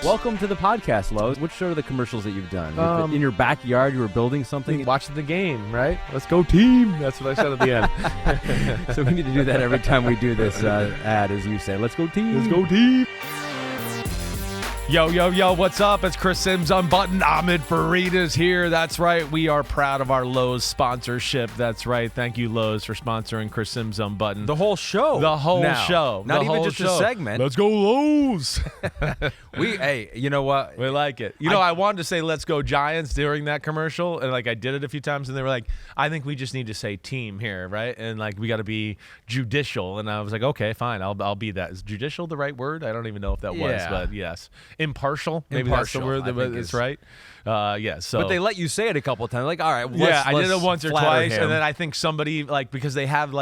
Welcome to the podcast, Lowe. Which are the commercials that you've done? In your backyard, you were building something? Watching the game, right? Let's go team. That's what I said at the end. So we need to do that every time we do this ad, as you say. Let's go team. Let's go team. Yo, what's up? It's Chris Sims Unbuttoned. Ahmed is here. That's right. We are proud of our Lowe's sponsorship. That's right. Thank you, Lowe's, for sponsoring Chris Sims Unbuttoned. The whole show. The whole show. Not even just a segment. Let's go Lowe's. Hey, you know what? We like it. I wanted to say let's go Giants during that commercial, and I did it a few times, and they were like, I think we just need to say team here, right? And we got to be judicial. And I was like, okay, fine. I'll be that. Is judicial the right word? I don't even know if that was, but yes. Impartial. Maybe that's the word that's right. So, but they let you say it a couple of times. Like, all right, I did it once or twice, and then I think somebody because they have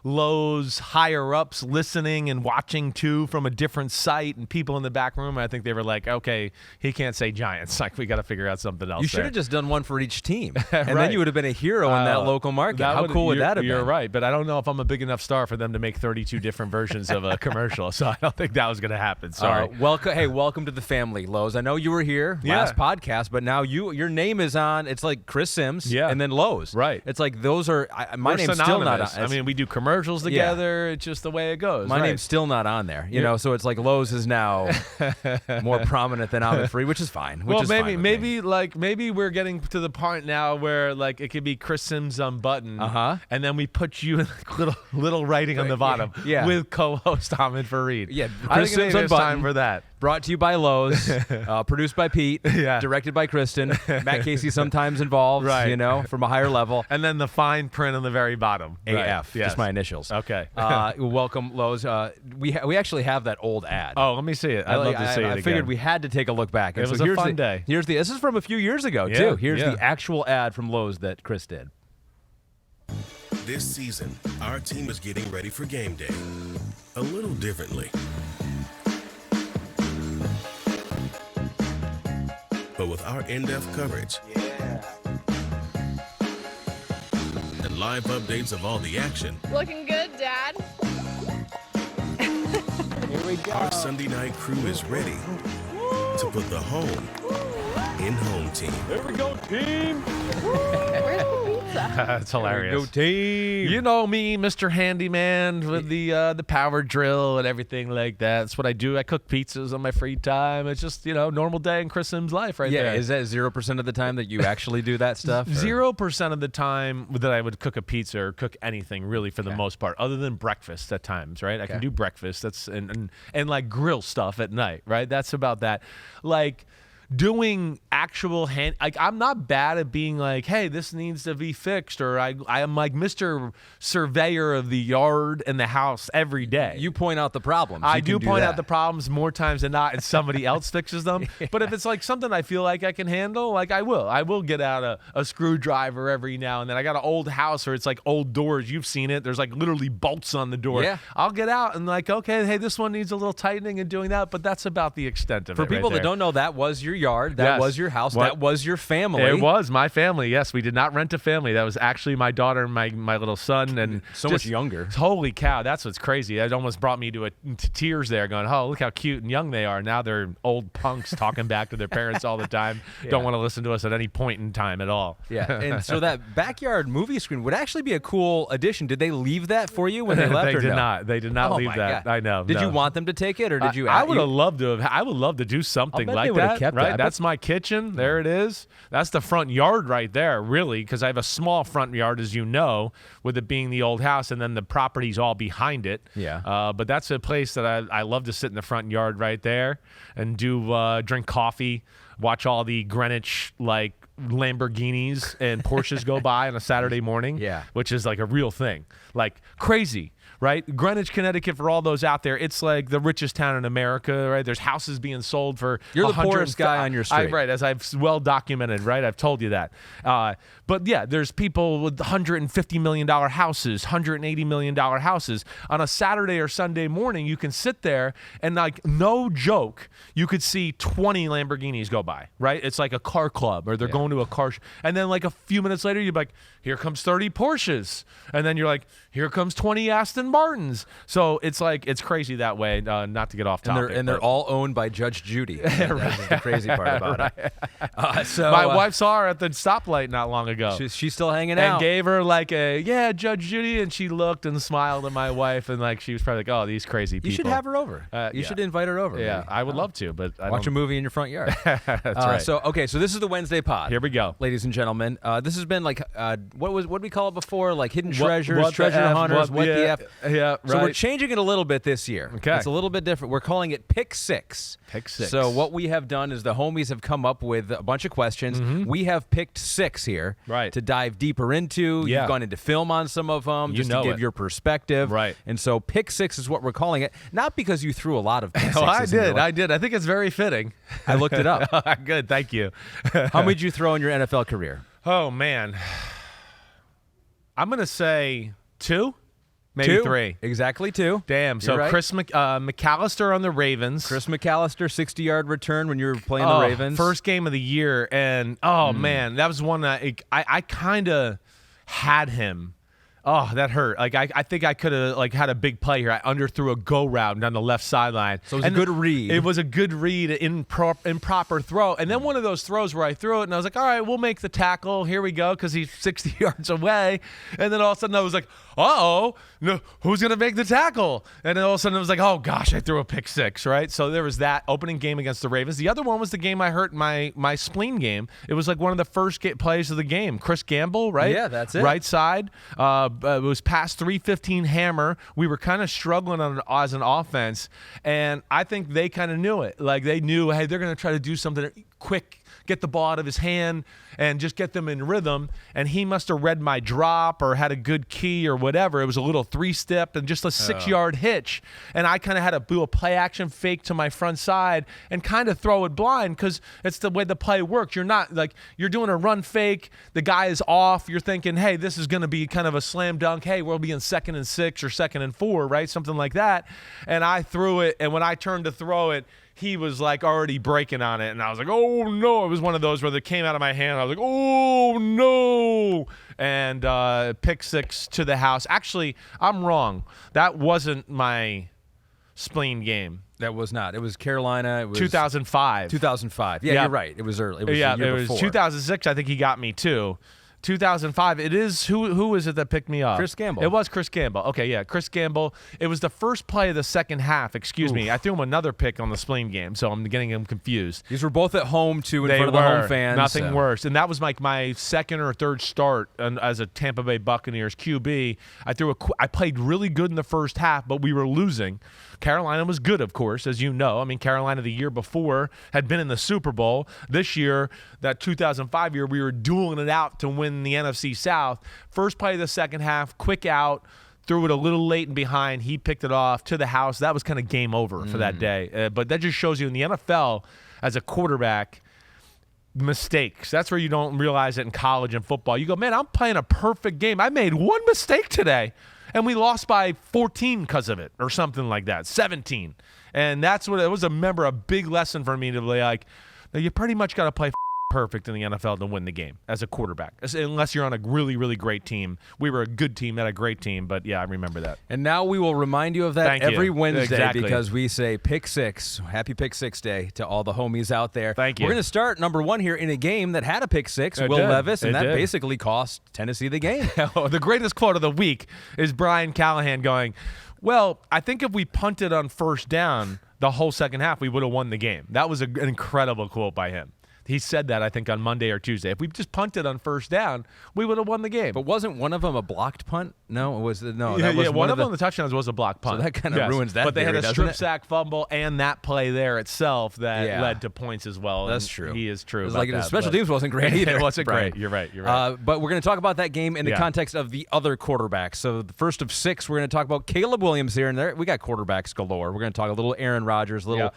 Lowe's higher ups listening and watching too from a different site, and people in the back room. I think they were like, okay, he can't say Giants. We got to figure out something else. You should have just done one for each team, and right. Then you would have been a hero in that local market. How cool would that have been? You're right, but I don't know if I'm a big enough star for them to make 32 different versions of a commercial. So I don't think that was going to happen. Sorry. Welcome to the family, Lowe's. I know you were here last podcast, but now your name is on. It's like Chris Sims, and then Lowe's. Right. It's like those are. My name's still not on. We do commercials together. It's just the way it goes. My name's still not on there. You know, so it's like Lowe's is now more prominent than Ahmed, which is fine. Maybe we're getting to the point now where it could be Chris Sims Unbuttoned, and then we put you in little writing on the bottom, with co-host Ahmed Fareed. Yeah, Chris Sims Unbuttoned. Time for that. Brought to you by Lowe's, produced by Pete, directed by Kristen, Matt Casey sometimes involved, from a higher level. And then the fine print on the very bottom. AF, just my initials. Okay. Welcome, Lowe's. We actually have that old ad. Oh, let me see it. I'd love to see it again. I figured we had to take a look back. It was a fun day. This is from a few years ago, too. Here's the actual ad from Lowe's that Chris did. This season, our team is getting ready for game day a little differently. But with our in-depth coverage and live updates of all the action. Looking good, Dad. Here we go. Our Sunday night crew is ready to put the home in home team. There we go, team. Where's the pizza? That's hilarious. There we go, team. You know me, Mr. Handyman, with the power drill and everything like that. That's what I do. I cook pizzas on my free time. It's just, normal day in Chris Sims' life there. Yeah, is that 0% of the time that you actually do that stuff? 0% of the time that I would cook a pizza or cook anything, really, for the most part, other than breakfast at times, right? I can do breakfast. That's and grill stuff at night, right? That's about that. Doing actual I'm not bad at being hey, this needs to be fixed, or I am Mr. Surveyor of the yard and the house every day. You point out the problems. I do point out the problems more times than not, and somebody else fixes them. But if it's something I feel like I can handle, I will get out a screwdriver every now and then. I got an old house where it's old doors. You've seen it. There's literally bolts on the door. Yeah. I'll get out and okay, hey, this one needs a little tightening and doing that, but that's about the extent of it. For people that don't know, that was your yard. That was your house. That was your family. It was my family. Yes, we did not rent a family. That was actually my daughter and my little son, and much younger. Holy cow, that's what's crazy. It almost brought me to tears there, going, oh, look how cute and young they are. Now they're old punks talking back to their parents all the time. Don't want to listen to us at any point in time at all. Yeah, and so that backyard movie screen would actually be a cool addition. Did they leave that for you when they left? They did not. They did not leave that. God. I know. Did you want them to take it, or did you? I would have loved to have. I would love to do something like that. Kept right? That. That's my kitchen. There it is. That's the front yard right there, really, because I have a small front yard, as you know, with it being the old house, and then the property's all behind it. Yeah. But that's a place that I love to sit in the front yard right there and drink coffee, watch all the Greenwich Lamborghinis and Porsches go by on a Saturday morning. Yeah. Which is a real thing, crazy. Right? Greenwich, Connecticut, for all those out there, it's the richest town in America, right? There's houses being sold for You're the poorest guy on your street. Right, as I've well documented, right? I've told you that. But yeah, there's people with $150 million houses, $180 million houses. On a Saturday or Sunday morning, you can sit there and no joke, you could see 20 Lamborghinis go by, right? It's like a car club, or they're going to a car and then a few minutes later, you're here comes 30 Porsches. And then you're here comes 20 Aston Martins. So it's like it's crazy that way. Not to get off topic, and they're all owned by Judge Judy. That's the crazy part about it. So my wife saw her at the stoplight not long ago. She's still hanging out. And gave her like Judge Judy, and she looked and smiled at my wife, and like she was probably like, oh, these crazy people. You should have her over. You should invite her over. Yeah, I would love to, but I watch a movie in your front yard. That's right. So this is the Wednesday pod. Here we go, ladies and gentlemen. This has been like what did we call it before? Like hidden treasures, treasure hunters. What the F? Yeah, right. So we're changing it a little bit this year. Okay, it's a little bit different. We're calling it Pick Six. Pick Six. So what we have done is the homies have come up with a bunch of questions. We have picked 6 here, to dive deeper into. Yeah. You've gone into film on some of them, just to give your perspective. Right. And so Pick Six is what we're calling it. Not because you threw a lot of pick sixes. I did. I think it's very fitting. I looked it up. Good, thank you. How many did you throw in your NFL career? Oh man, I'm gonna say 2. Maybe 3. Exactly 2. Damn. So right. Chris McAllister on the Ravens. Chris McAllister, 60-yard return when you were playing the Ravens. First game of the year. And, man, that was one that I kind of had him. Oh, that hurt. Like I think I could have had a big play here. I underthrew a go route down the left sideline. So it was a good read. It was a good read, improper throw. And then one of those throws where I threw it and I was like, all right, we'll make the tackle. Here we go, because he's 60 yards away. And then all of a sudden I was like, uh-oh, no, who's going to make the tackle? And then all of a sudden it was like, oh, gosh, I threw a pick 6, right? So there was that opening game against the Ravens. The other one was the game I hurt my spleen game. It was like one of the first plays of the game. Chris Gamble, right? Yeah, that's it. Right side. It was past 315 hammer. We were kind of struggling as an offense, and I think they kind of knew it. Like they knew, hey, they're going to try to do something quick, get the ball out of his hand, and just get them in rhythm. And he must have read my drop or had a good key or whatever. It was a little 3-step and just a 6-yard hitch. And I kind of had to do a play-action fake to my front side and kind of throw it blind because it's the way the play works. You're not like you're doing a run fake. The guy is off. You're thinking, hey, this is going to be kind of a slam dunk. Hey, we'll be in 2nd and 6 or 2nd and 4, right? Something like that. And I threw it. And when I turned to throw it, he was like already breaking on it. And I was like, oh, no. It was one of those where it came out of my hand. I was like, oh, no. And pick 6 to the house. Actually, I'm wrong. That wasn't my spleen game. That was not. It was Carolina. It was 2005. 2005. Yeah, you're right. It was early. It was yeah, the year it was before. 2006. I think he got me too. 2005. It is who is it that picked me up? Chris Gamble. It was Chris Gamble. Okay, yeah, Chris Gamble. It was the first play of the second half. Excuse me. I threw him another pick on the spleen game, so I'm getting him confused. These were both at home too, in front of the home fans. Nothing worse. And that was like my second or third start as a Tampa Bay Buccaneers QB. I played really good in the first half, but we were losing. Carolina was good, of course, as you know. I mean, Carolina the year before had been in the Super Bowl. This year, that 2005 year, we were dueling it out to win the NFC South. First play of the second half, quick out, threw it a little late and behind. He picked it off to the house. That was kind of game over for that day. But that just shows you in the NFL, as a quarterback, mistakes. That's where you don't realize it in college and football. You go, man, I'm playing a perfect game. I made one mistake today. And we lost by 14 because of it or something like that, 17. And that's what it was. A big lesson for me to be like, you pretty much got to play perfect in the NFL to win the game as a quarterback, unless you're on a really, really great team. We were a good team, not a great team, but yeah, I remember that. And now we will remind you of that Thank every you. Wednesday Exactly. because we say Pick 6. Happy Pick 6 Day to all the homies out there. Thank you. We're going to start number 1 here in a game that had a Pick 6, It Will did. Levis, and It that did. basically cost Tennessee the game. The greatest quote of the week is Brian Callahan going, well, I think if we punted on first down the whole second half, we would have won the game. That was an incredible quote by him. He said that, I think, on Monday or Tuesday. If we just punted on first down, we would have won the game. But wasn't one of them a blocked punt? No, it was no. Yeah, That was one of them, the touchdowns was a block punt. So that kind of ruins that But they had theory, a doesn't strip it? sack fumble and that play there itself that led to points as well. That's and true. He is true. It was about like that, the special but- teams wasn't great either. It wasn't Brian. great. You're right. You're right. But we're going to talk about that game in the Yeah. context of the other quarterbacks. So the first of 6, we're going to talk about Caleb Williams here, and there we got quarterbacks galore. We're going to talk a little Aaron Rodgers, a little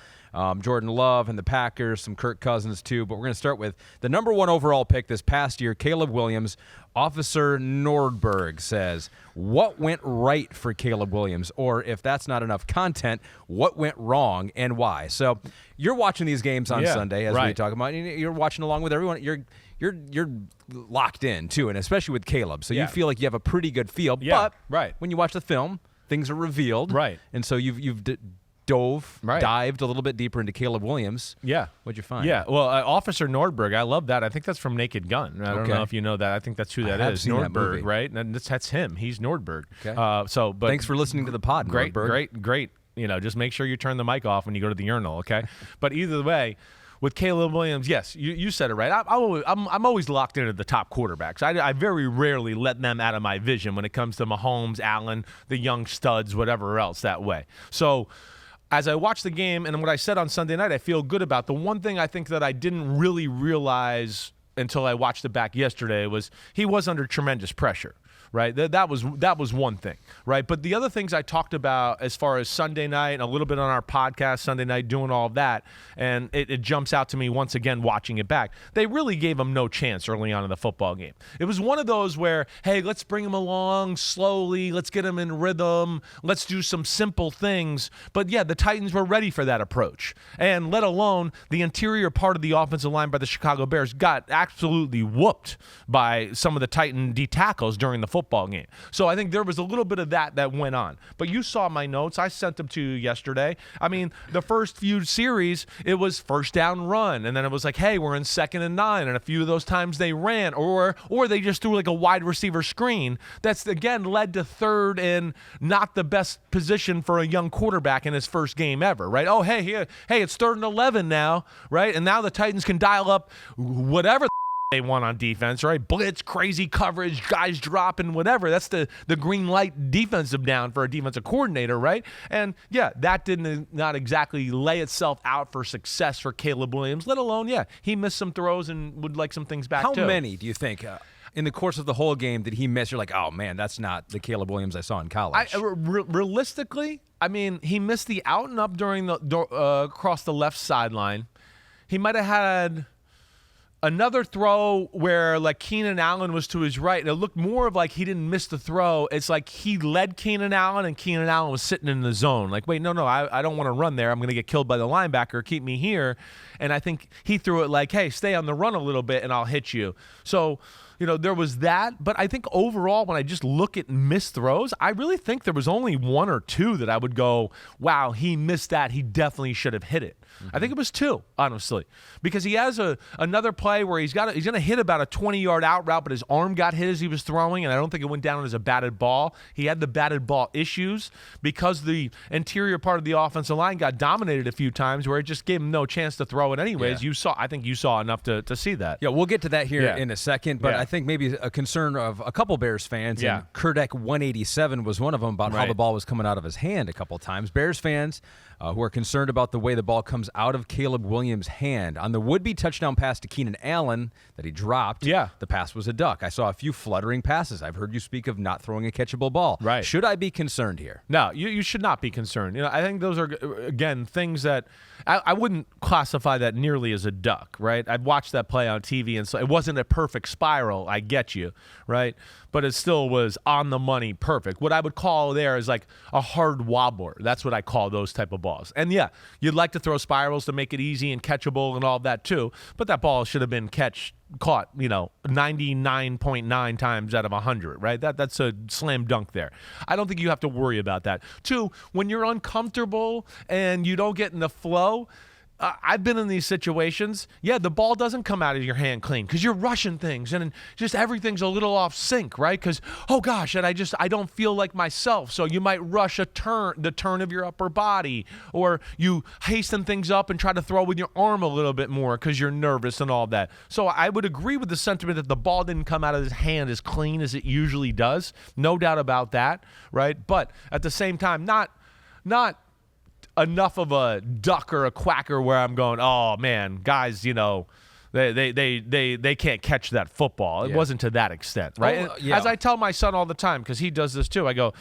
Jordan Love and the Packers, some Kirk Cousins too. But we're going to start with the number 1 overall pick this past year, Caleb Williams. Officer Nordberg says, what went right for Caleb Williams? Or if that's not enough content, what went wrong and why? So you're watching these games on Sunday, as we talk about. You're watching along with everyone. You're locked in too, and especially with Caleb. So you feel like you have a pretty good feel. Yeah, but when you watch the film, things are revealed. Right. And so you've dived a little bit deeper into Caleb Williams. Yeah. What'd you find? Yeah. Well, Officer Nordberg, I love that. I think that's from Naked Gun. I don't know if you know that. I think that's who that is. Seen that Nordberg, movie. right? And that's him. He's Nordberg. Okay. But thanks for listening to the pod, Nordberg. Great. Just make sure you turn the mic off when you go to the urinal, okay? But either way, with Caleb Williams, yes, you said it right. I'm always locked into the top quarterbacks. I very rarely let them out of my vision when it comes to Mahomes, Allen, the young studs, whatever else that way. So as I watch the game and what I said on Sunday night, I feel good about. The one thing I think that I didn't really realize until I watched it back yesterday was he was under tremendous pressure. Right, that was one thing, right? But the other things I talked about as far as Sunday night and a little bit on our podcast Sunday night, doing all of that, and it jumps out to me once again watching it back. They really gave him no chance early on in the football game. It was one of those where, hey, let's bring him along slowly, let's get him in rhythm, let's do some simple things. But yeah, the Titans were ready for that approach, and let alone the interior part of the offensive line by the Chicago Bears got absolutely whooped by some of the Titan D tackles during the football game. So I think there was a little bit of that went on. But you saw my notes. I sent them to you yesterday. I mean, the first few series, it was first down run. And then it was like, hey, we're in 2nd and 9. And a few of those times they ran or they just threw like a wide receiver screen. That's, again, led to 3rd and not the best position for a young quarterback in his first game ever, right? Oh, hey, it's 3rd and 11 now, right? And now the Titans can dial up whatever they want on defense, right? Blitz, crazy coverage, guys dropping, whatever. That's the green light defensive down for a defensive coordinator, right? And yeah, that not exactly lay itself out for success for Caleb Williams, let alone, yeah, he missed some throws and would like some things back too. How many do you think in the course of the whole game did he miss? You're like, oh man, that's not the Caleb Williams I saw in college. Realistically, I mean, he missed the out and up during the across the left sideline. He might have had another throw where like Keenan Allen was to his right, and it looked more of like he didn't miss the throw. It's like he led Keenan Allen, and Keenan Allen was sitting in the zone. Like, wait, no, I don't want to run there. I'm going to get killed by the linebacker. Keep me here. And I think he threw it like, hey, stay on the run a little bit, and I'll hit you. So, there was that. But I think overall, when I just look at missed throws, I really think there was only 1 or 2 that I would go, wow, he missed that. He definitely should have hit it. I think it was 2, honestly, because he has another play where he's going to hit about a 20-yard out route, but his arm got hit as he was throwing, and I don't think it went down as a batted ball. He had the batted ball issues because the interior part of the offensive line got dominated a few times where it just gave him no chance to throw it anyways. Yeah. I think you saw enough to see that. Yeah, we'll get to that here in a second, but I think maybe a concern of a couple Bears fans, and Kurdek 187 was one of them, about how the ball was coming out of his hand a couple times. Bears fans who are concerned about the way the ball comes out of Caleb Williams' hand. On the would-be touchdown pass to Keenan Allen that he dropped, the pass was a duck. I saw a few fluttering passes. I've heard you speak of not throwing a catchable ball. Right. Should I be concerned here? No, you should not be concerned. I think those are, again, things that I wouldn't classify that nearly as a duck, right? I'd watched that play on TV, and so it wasn't a perfect spiral. I get you, right? But it still was on the money perfect. What I would call there is like a hard wobbler. That's what I call those type of balls. And yeah, you'd like to throw spirals to make it easy and catchable and all of that too, but that ball should have been caught 99.9 times out of 100, right? That's a slam dunk there. I don't think you have to worry about that. 2, when you're uncomfortable and you don't get in the flow, I've been in these situations. Yeah, the ball doesn't come out of your hand clean because you're rushing things and just everything's a little off sync, right? Because, oh gosh, and I don't feel like myself. So you might rush the turn of your upper body, or you hasten things up and try to throw with your arm a little bit more because you're nervous and all that. So I would agree with the sentiment that the ball didn't come out of his hand as clean as it usually does. No doubt about that, right? But at the same time, not enough of a duck or a quacker where I'm going, oh man, guys, they can't catch that football. It wasn't to that extent, right? As I tell my son all the time, because he does this too, I go,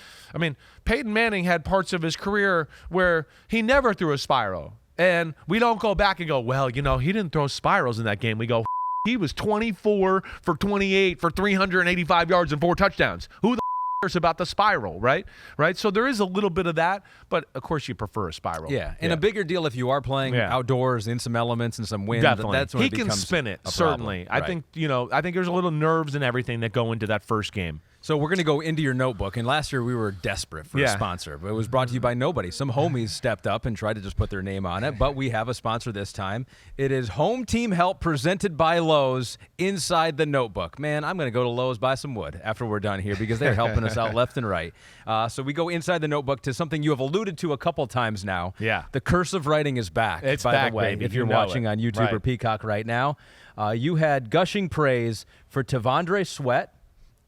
Peyton Manning had parts of his career where he never threw a spiral. And we don't go back and go, well, he didn't throw spirals in that game. We go, he was 24 for 28 for 385 yards and 4 touchdowns. Who the cares about the spiral, right? So there is a little bit of that, but of course you prefer a spiral. Yeah, and a bigger deal if you are playing outdoors in some elements and some wind. Definitely. That's when he it can becomes spin it, a certainly. problem. I think there's a little nerves and everything that go into that first game. So we're going to go into your notebook, and last year we were desperate for a sponsor, but it was brought to you by nobody. Some homies stepped up and tried to just put their name on it, but we have a sponsor this time. It is Home Team Help presented by Lowe's inside the notebook. Man, I'm going to go to Lowe's, buy some wood after we're done here because they're helping us out left and right. So we go inside the notebook to something you have alluded to a couple times now. Yeah. The cursive writing is back, It's by back, the way, baby. if you're You know watching it. on YouTube Right. or Peacock right now. You had gushing praise for Tavondre Sweat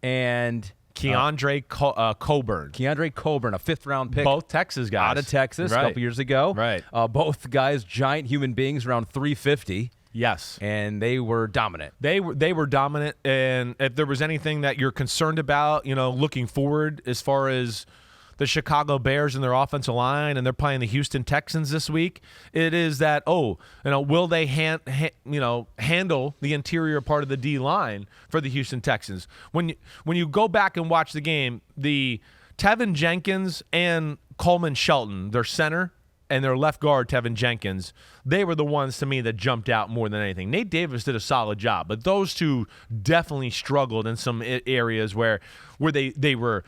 and Keandre Coburn. Keandre Coburn, a fifth-round pick. Both Texas guys. Out of Texas Right. a couple years ago. Right. Both guys, giant human beings, around 350. Yes. And they were dominant. They were dominant, and if there was anything that you're concerned about, looking forward as far as the Chicago Bears and their offensive line, and they're playing the Houston Texans this week, it is that, will they handle the interior part of the D-line for the Houston Texans? When you go back and watch the game, the Tevin Jenkins and Coleman Shelton, their center, and their left guard, Tevin Jenkins, they were the ones to me that jumped out more than anything. Nate Davis did a solid job, but those two definitely struggled in some areas where they were,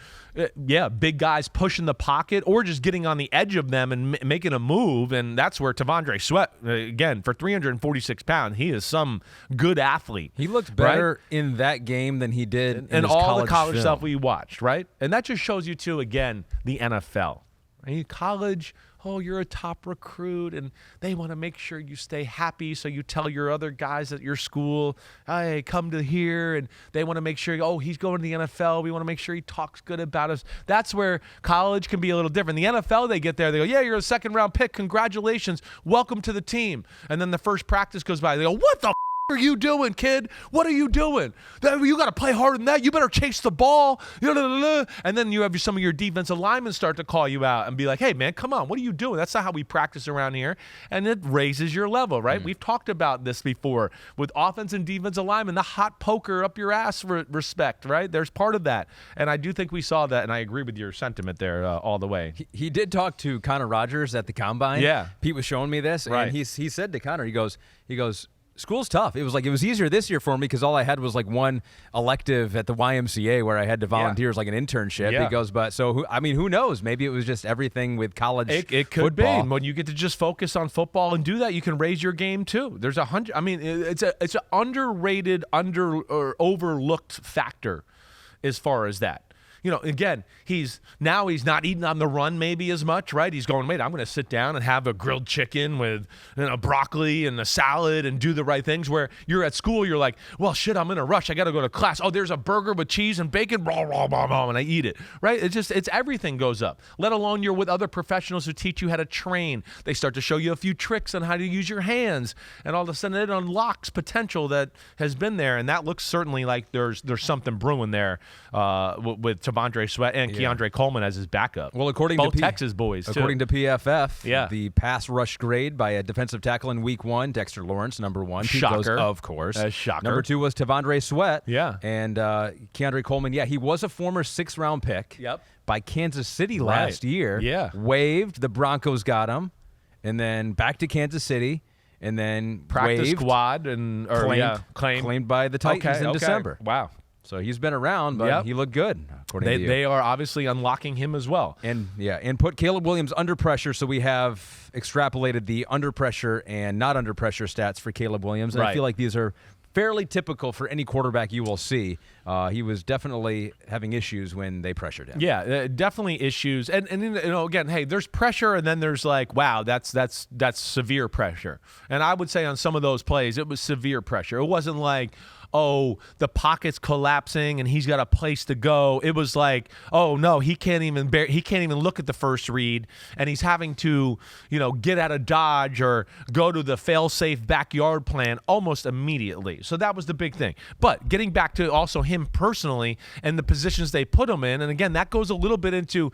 big guys pushing the pocket or just getting on the edge of them and making a move, and that's where Tavondre Sweat, again, for 346 pounds, he is some good athlete. He looked better in that game than he did in and his all the college film. stuff we watched, right? And that just shows you, too, again, the NFL. Right? College, you're a top recruit, and they want to make sure you stay happy, so you tell your other guys at your school, hey, come to here, and they want to make sure, he's going to the NFL. We want to make sure he talks good about us. That's where college can be a little different. The NFL, they get there, they go, yeah, you're a second-round pick. Congratulations. Welcome to the team. And then the first practice goes by. They go, what the are you doing, kid? What are you doing? You got to play harder than that. You better chase the ball. And then you have some of your defensive linemen start to call you out and be like, hey, man, come on. What are you doing? That's not how we practice around here. And it raises your level, right? We've talked about this before with offense and defensive linemen, the hot poker up your ass respect, right? There's part of that. And I do think we saw that, and I agree with your sentiment there all the way. He did talk to Connor Rodgers at the Combine. Yeah. Pete was showing me this, right. and he said to Connor, he goes, school's tough. It was easier this year for me because all I had was like one elective at the YMCA where I had to volunteer as like an internship. Yeah. He goes, but so who knows? Maybe it was just everything with college. It could football. be. When you get to just focus on football and do that, you can raise your game too. There's 100. I mean, it's an underrated, or overlooked factor as far as that. Again, he's not eating on the run maybe as much, right? He's going, wait, I'm going to sit down and have a grilled chicken with broccoli and a salad and do the right things. Where you're at school, you're like, well, shit, I'm in a rush. I got to go to class. Oh, there's a burger with cheese and bacon, blah, blah, blah, blah, and I eat it, right? It's everything goes up. Let alone you're with other professionals who teach you how to train. They start to show you a few tricks on how to use your hands, and all of a sudden it unlocks potential that has been there, and that looks certainly like there's something brewing there with Tavondre Sweat and Keandre Coleman as his backup. Well, according both to Texas boys, according to PFF, Yeah. the pass rush grade by a defensive tackle in Week 1, Dexter Lawrence, number 1. Pete goes, Shocker. of course. Shocker. Number 2 was Tavondre Sweat. Yeah. And Keandre Coleman. Yeah, he was a former 6th-round pick. Yep. By Kansas City Right. last year. Yeah. Waived. The Broncos got him, and then back to Kansas City, and then practice waived, squad claimed by the Titans in December. Wow. So he's been around, but he looked good, according to you. They are obviously unlocking him as well. And put Caleb Williams under pressure, so we have extrapolated the under pressure and not under pressure stats for Caleb Williams. And I Right. feel like these are fairly typical for any quarterback you will see. He was definitely having issues when they pressured him. Yeah, definitely issues. And again, hey, there's pressure, and then there's like, wow, that's severe pressure. And I would say on some of those plays, it was severe pressure. It wasn't like, oh, the pocket's collapsing and he's got a place to go. It was like, oh no, he can't even look at the first read, and he's having to, get out of dodge or go to the fail-safe backyard plan almost immediately. So that was the big thing. But getting back to also him personally and the positions they put him in, and again, that goes a little bit into,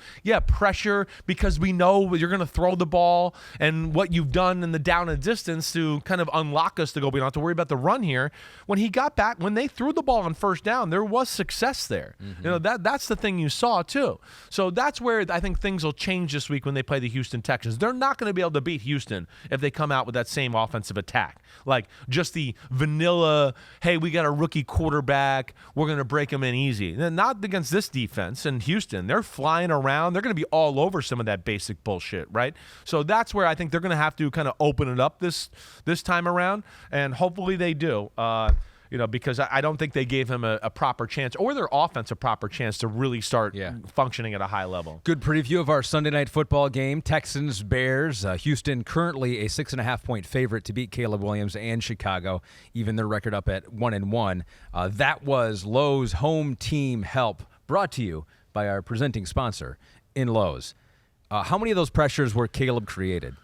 pressure, because we know you're going to throw the ball and what you've done in the down and distance to kind of unlock us to go, we don't have to worry about the run here. When he got back, when they threw the ball on first down, there was success there. Mm-hmm. That's the thing you saw too. So that's where I think things will change this week when they play the Houston Texans. They're not going to be able to beat Houston if they come out with that same offensive attack. Like just the vanilla, hey, we got a rookie quarterback, we're going to break them in easy. Not against this defense in Houston. They're flying around. They're going to be all over some of that basic bullshit, right? So that's where I think they're going to have to kind of open it up this time around, and hopefully they do. Because I don't think they gave him a proper chance, or their offense a proper chance to really start functioning at a high level. Good preview of our Sunday night football game. Texans, Bears. Houston currently a 6.5-point favorite to beat Caleb Williams and Chicago, even their record up at 1-1. That was Lowe's Home Team Help, brought to you by our presenting sponsor in Lowe's. How many of those pressures were Caleb created,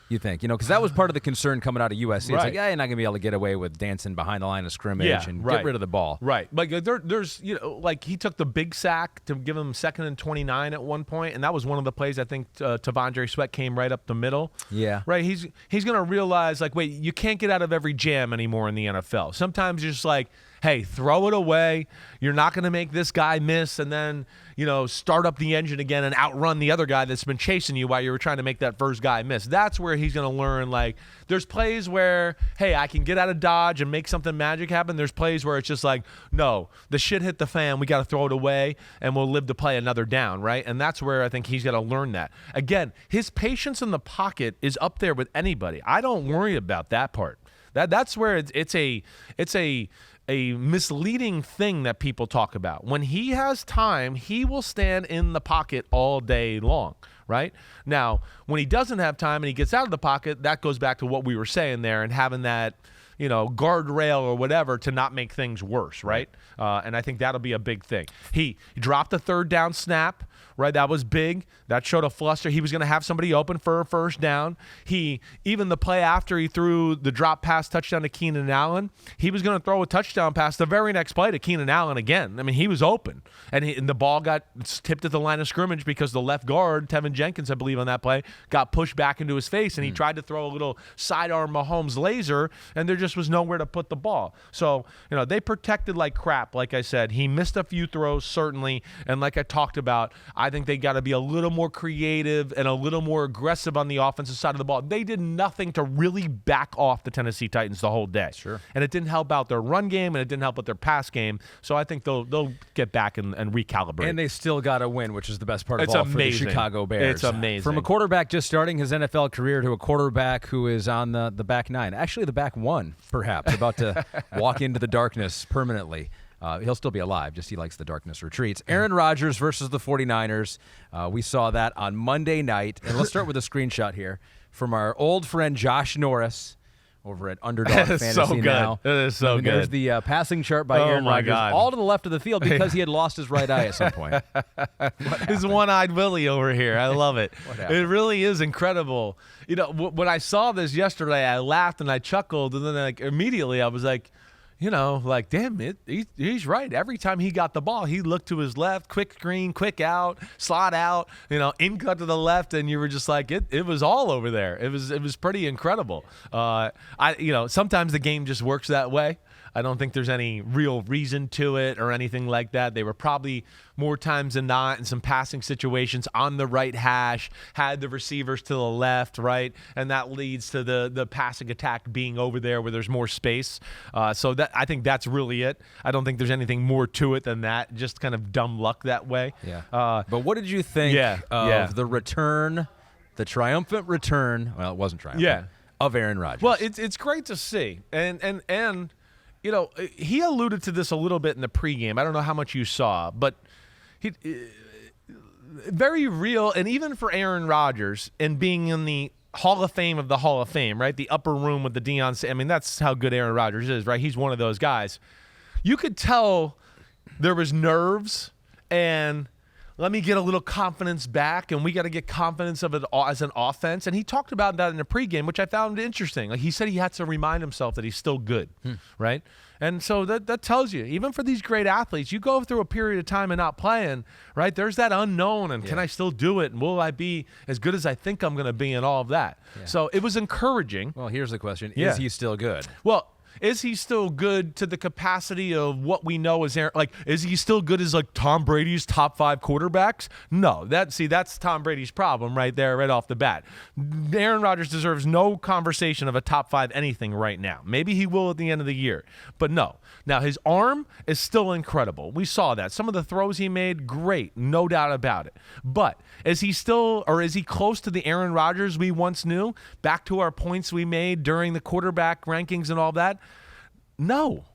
you think? Because that was part of the concern coming out of USC. It's like, you're not going to be able to get away with dancing behind the line of scrimmage and get rid of the ball. Right. Like there's, like he took the big sack to give him 2nd and 29 at one point, and that was one of the plays I think Tavondre Sweat came right up the middle. Yeah. Right. He's going to realize, like, wait, you can't get out of every jam anymore in the NFL. Sometimes you're just like, hey, throw it away. You're not going to make this guy miss and then, start up the engine again and outrun the other guy that's been chasing you while you were trying to make that first guy miss. That's where he's going to learn, like, there's plays where, hey, I can get out of dodge and make something magic happen. There's plays where it's just like, no, the shit hit the fan. We got to throw it away and we'll live to play another down, right? And that's where I think he's got to learn that. Again, his patience in the pocket is up there with anybody. I don't worry about that part. That's where it's a misleading thing that people talk about. When he has time, he will stand in the pocket all day long, right? Now, when he doesn't have time and he gets out of the pocket, that goes back to what we were saying there and having that, guardrail or whatever to not make things worse, right? And I think that'll be a big thing. He dropped a 3rd down snap, right? That was big. That showed a fluster. He was going to have somebody open for a first down. Even the play after he threw the drop pass touchdown to Keenan Allen, he was going to throw a touchdown pass the very next play to Keenan Allen again. I mean, he was open. And the ball got tipped at the line of scrimmage because the left guard, Tevin Jenkins, I believe on that play, got pushed back into his face, and he tried to throw a little sidearm Mahomes laser, and there just was nowhere to put the ball. So, they protected like crap. Like I said, he missed a few throws, certainly. And like I talked about, I think they got to be a little more creative and a little more aggressive on the offensive side of the ball. They did nothing to really back off the Tennessee Titans the whole day. Sure. And it didn't help out their run game, and it didn't help out their pass game. So I think they'll get back and recalibrate. And they still got to win, which is the best part of It's all amazing. for the Chicago Bears. It's amazing. From a quarterback just starting his NFL career to a quarterback who is on the back 9. Actually, the back 1, perhaps, about to walk into the darkness permanently. He'll still be alive, just he likes the darkness retreats. Aaron Rodgers versus the 49ers. We saw that on Monday night. And let's start with a screenshot here from our old friend Josh Norris over at Underdog Fantasy so good. now. It is so and good. There's the passing chart by Aaron my Rodgers, God. all to the left of the field because he had lost his right eye at some point. He's one-eyed Willie over here. I love it. happened? It really is incredible. When I saw this yesterday, I laughed and I chuckled, and then immediately I was like, damn, he's right. Every time he got the ball, he looked to his left, quick screen, quick out, slot out, in cut to the left, and you were just like, it was all over there. It was pretty incredible. Sometimes the game just works that way. I don't think there's any real reason to it or anything like that. They were probably more times than not in some passing situations on the right hash, had the receivers to the left, right? And that leads to the passing attack being over there where there's more space. So I think that's really it. I don't think there's anything more to it than that, just kind of dumb luck that way. Yeah. But what did you think of the return, the triumphant return? Well, it wasn't triumphant. Of Aaron Rodgers. Well, it's great to see. And he alluded to this a little bit in the pregame. I don't know how much you saw, but he very real. And even for Aaron Rodgers and being in the Hall of Fame of the Hall of Fame, right? The upper room with the Deion. I mean, that's how good Aaron Rodgers is, right? He's one of those guys. You could tell there was nerves and let me get a little confidence back, and we got to get confidence of it as an offense. And he talked about that in the pregame, which I found interesting. Like he said, he had to remind himself that he's still good, right? And so that tells you, even for these great athletes, you go through a period of time and not playing, right? There's that unknown, and can I still do it? And will I be as good as I think I'm going to be and all of that? Yeah. So it was encouraging. Well, here's the question. Is he still good? Well, Is he still good to the capacity of what we know as Aaron? Like, is he still good as like Tom Brady's top 5 quarterbacks? No. That's Tom Brady's problem right there, right off the bat. Aaron Rodgers deserves no conversation of a top 5 anything right now. Maybe he will at the end of the year, but no. Now, his arm is still incredible. We saw that. Some of the throws he made, great, no doubt about it. But is he close to the Aaron Rodgers we once knew? Back to our points we made during the quarterback rankings and all that? No.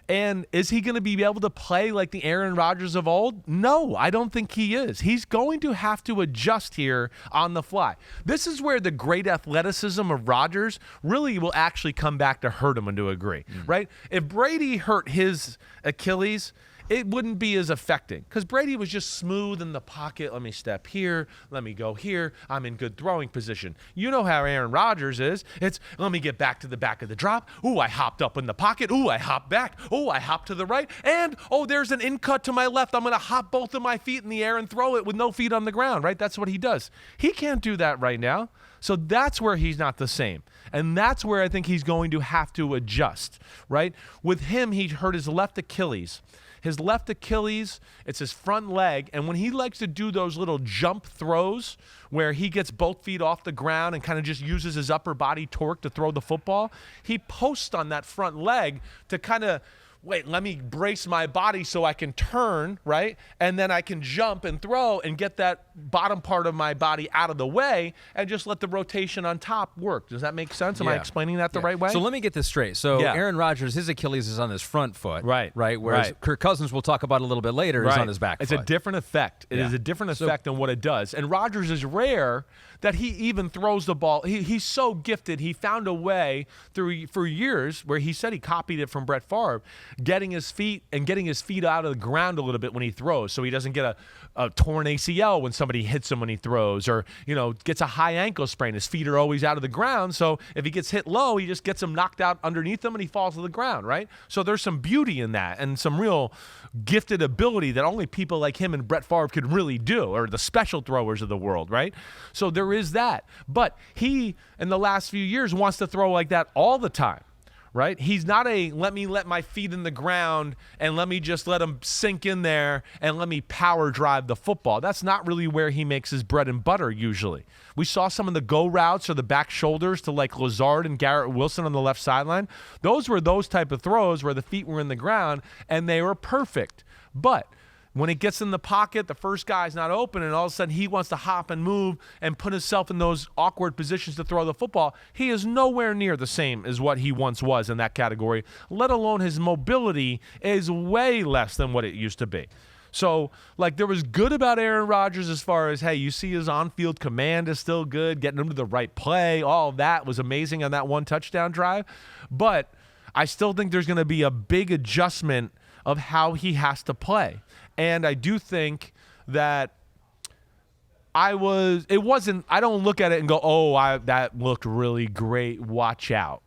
And is he going to be able to play like the Aaron Rodgers of old? No, I don't think he is. He's going to have to adjust here on the fly. This is where the great athleticism of Rodgers really will actually come back to hurt him, and to agree, right? If Brady hurt his Achilles, it wouldn't be as affecting because Brady was just smooth in the pocket. Let me step here. Let me go here. I'm in good throwing position. You know how Aaron Rodgers is. It's let me get back to the back of the drop. Ooh, I hopped up in the pocket. Ooh, I hopped back. Ooh, I hopped to the right. And, oh, there's an in cut to my left. I'm going to hop both of my feet in the air and throw it with no feet on the ground, right? That's what he does. He can't do that right now. So that's where he's not the same. And that's where I think he's going to have to adjust, right? With him, he hurt his left Achilles. His left Achilles, it's his front leg, and when he likes to do those little jump throws where he gets both feet off the ground and kind of just uses his upper body torque to throw the football, he posts on that front leg to kind of, wait, let me brace my body so I can turn, right? And then I can jump and throw and get that bottom part of my body out of the way and just let the rotation on top work. Does that make sense? Am I explaining that the right way? So let me get this straight. So Aaron Rodgers, his Achilles is on his front foot. Right. Whereas Kirk Cousins, we'll talk about a little bit later, is on his back foot. It's a different effect. It is a different effect than what it does. And Rodgers is rare that he even throws the ball. He's so gifted. He found a way for years where he said he copied it from Brett Favre, getting his feet out of the ground a little bit when he throws, so he doesn't get a torn ACL when somebody hits him when he throws, or gets a high ankle sprain. His feet are always out of the ground, so if he gets hit low, he just gets him knocked out underneath him and he falls to the ground, right? So there's some beauty in that and some real gifted ability that only people like him and Brett Favre could really do, or the special throwers of the world, right? So there is that. But he, in the last few years, wants to throw like that all the time. Right? He's not let me let my feet in the ground and let me just let them sink in there and let me power drive the football. That's not really where he makes his bread and butter usually. We saw some of the go routes or the back shoulders to like Lazard and Garrett Wilson on the left sideline. Those were those type of throws where the feet were in the ground and they were perfect. But when it gets in the pocket, the first guy's not open, and all of a sudden he wants to hop and move and put himself in those awkward positions to throw the football. He is nowhere near the same as what he once was in that category, let alone his mobility is way less than what it used to be. So, there was good about Aaron Rodgers as far as, hey, you see his on-field command is still good, getting him to the right play. All of that was amazing on that one touchdown drive. But I still think there's going to be a big adjustment of how he has to play. And I do think that I don't look at it and go, that looked really great, watch out.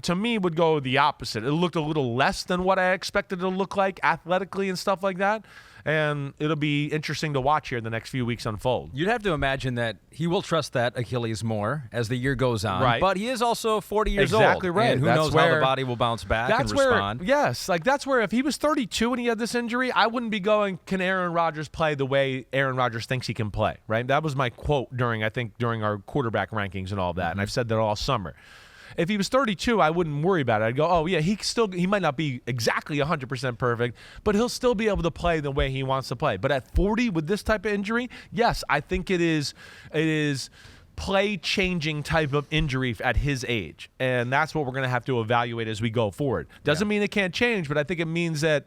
To me, would go the opposite. It looked a little less than what I expected it to look like athletically and stuff like that. And it'll be interesting to watch here the next few weeks unfold. You'd have to imagine that he will trust that Achilles more as the year goes on. Right. But he is also 40 years old. Exactly right. And who knows how the body will bounce back and respond. That's where if he was 32 and he had this injury, I wouldn't be going, can Aaron Rodgers play the way Aaron Rodgers thinks he can play, right? That was my quote during our quarterback rankings and all that. And I've said that all summer. If he was 32, I wouldn't worry about it. I'd go, he might not be exactly 100% perfect, but he'll still be able to play the way he wants to play. But at 40 with this type of injury, yes, I think it is play-changing type of injury at his age. And that's what we're going to have to evaluate as we go forward. Doesn't mean it can't change, but I think it means that,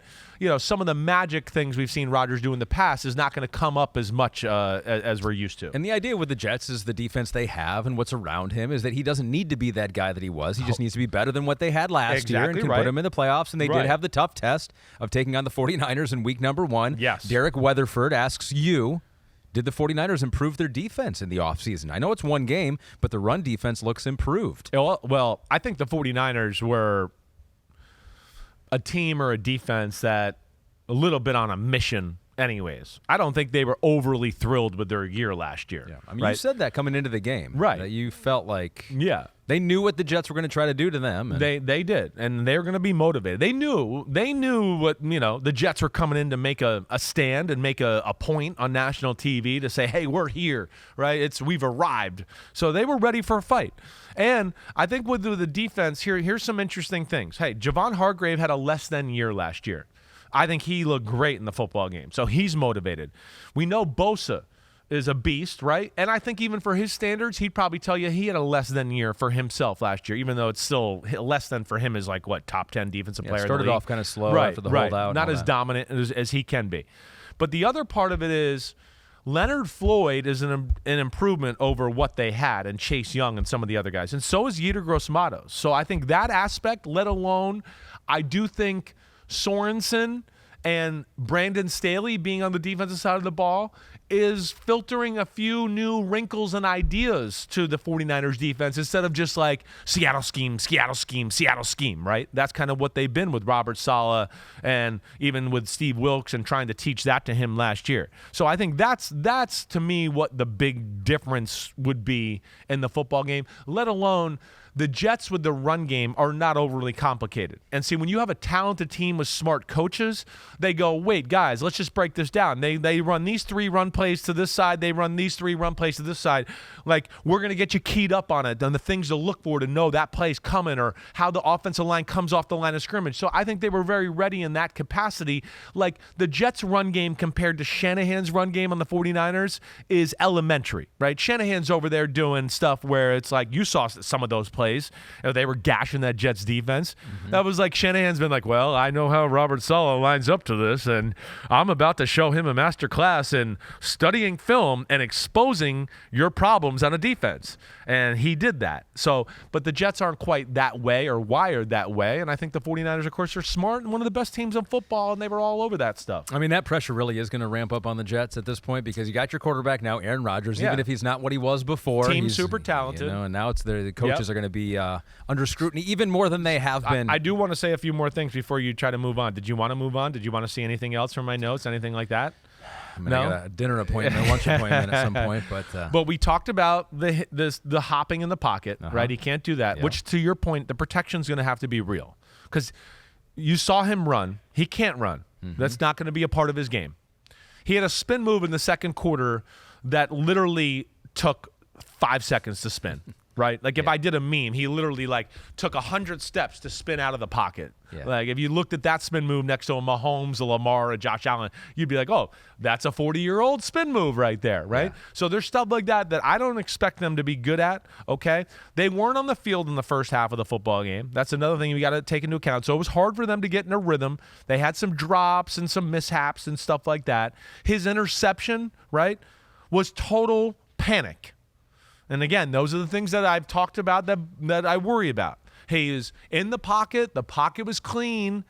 some of the magic things we've seen Rodgers do in the past is not going to come up as much as we're used to. And the idea with the Jets is the defense they have and what's around him is that he doesn't need to be that guy that he was. He just needs to be better than what they had last year and can put him in the playoffs. And they did have the tough test of taking on the 49ers in week number 1. Yes. Derek Weatherford asks you, did the 49ers improve their defense in the offseason? I know it's one game, but the run defense looks improved. Well, I think the 49ers were a team or a defense that a little bit on a mission anyways. I don't think they were overly thrilled with their year last year. Yeah. I mean, right? you said that coming into the game. Right. That you felt like they knew what the Jets were going to try to do to them. And they did, and they're going to be motivated. They knew what, the Jets were coming in to make a stand and make a point on national TV to say, hey, we're here, right? We've arrived. So they were ready for a fight. And I think with the defense, here's some interesting things. Hey, Javon Hargrave had a less than year last year. I think he looked great in the football game, so he's motivated. We know Bosa is a beast, right? And I think even for his standards, he'd probably tell you he had a less than year for himself last year, even though it's still less than for him is like, what, top 10 defensive player in the league? Started off kind of slow after the holdout. Not as dominant as he can be. But the other part of it is Leonard Floyd is an improvement over what they had, and Chase Young and some of the other guys. And so is Yetur Gross-Matos. So I think that aspect, let alone, I do think Sorensen and Brandon Staley being on the defensive side of the ball is filtering a few new wrinkles and ideas to the 49ers defense instead of just like Seattle scheme, right? That's kind of what they've been with Robert Saleh and even with Steve Wilks and trying to teach that to him last year. So I think that's to me what the big difference would be in the football game, let alone the Jets with the run game are not overly complicated. And see, when you have a talented team with smart coaches, they go, wait, guys, let's just break this down. They run these 3 run plays to this side. They run these 3 run plays to this side. Like, we're going to get you keyed up on it, on the things to look for to know that play's coming or how the offensive line comes off the line of scrimmage. So I think they were very ready in that capacity. Like, the Jets' run game compared to Shanahan's run game on the 49ers is elementary, right? Shanahan's over there doing stuff where it's like you saw some of those plays. They were gashing that Jets defense. That was like Shanahan's been like, well, I know how Robert Saleh lines up to this, and I'm about to show him a master class in studying film and exposing your problems on a defense. And he did that. So, but the Jets aren't quite that way or wired that way. And I think the 49ers, of course, are smart and one of the best teams in football, and they were all over that stuff. I mean, that pressure really is going to ramp up on the Jets at this point because you got your quarterback now, Aaron Rodgers, even if he's not what he was before. He's super talented. And now it's the coaches are going to be under scrutiny even more than they have been. I do want to say a few more things before you try to move on. Did you want to move on? Did you want to see anything else from my notes, anything like that? I mean, I got a dinner appointment, a lunch appointment at some point, but we talked about the hopping in the pocket, right? He can't do that. Which, to your point, the protection's going to have to be real because you saw him run. He can't run. That's not going to be a part of his game. He had a spin move in the second quarter that literally took 5 seconds to spin. Right? Like if I did a meme, he literally like took 100 steps to spin out of the pocket. Yeah. Like if you looked at that spin move next to a Mahomes, a Lamar, a Josh Allen, you'd be like, oh, that's a 40-year-old spin move right there, right? Yeah. So there's stuff like that I don't expect them to be good at, okay? They weren't on the field in the first half of the football game. That's another thing you got to take into account. So it was hard for them to get in a rhythm. They had some drops and some mishaps and stuff like that. His interception, right, was total panic. And again, those are the things that I've talked about that I worry about. He is in the pocket was clean.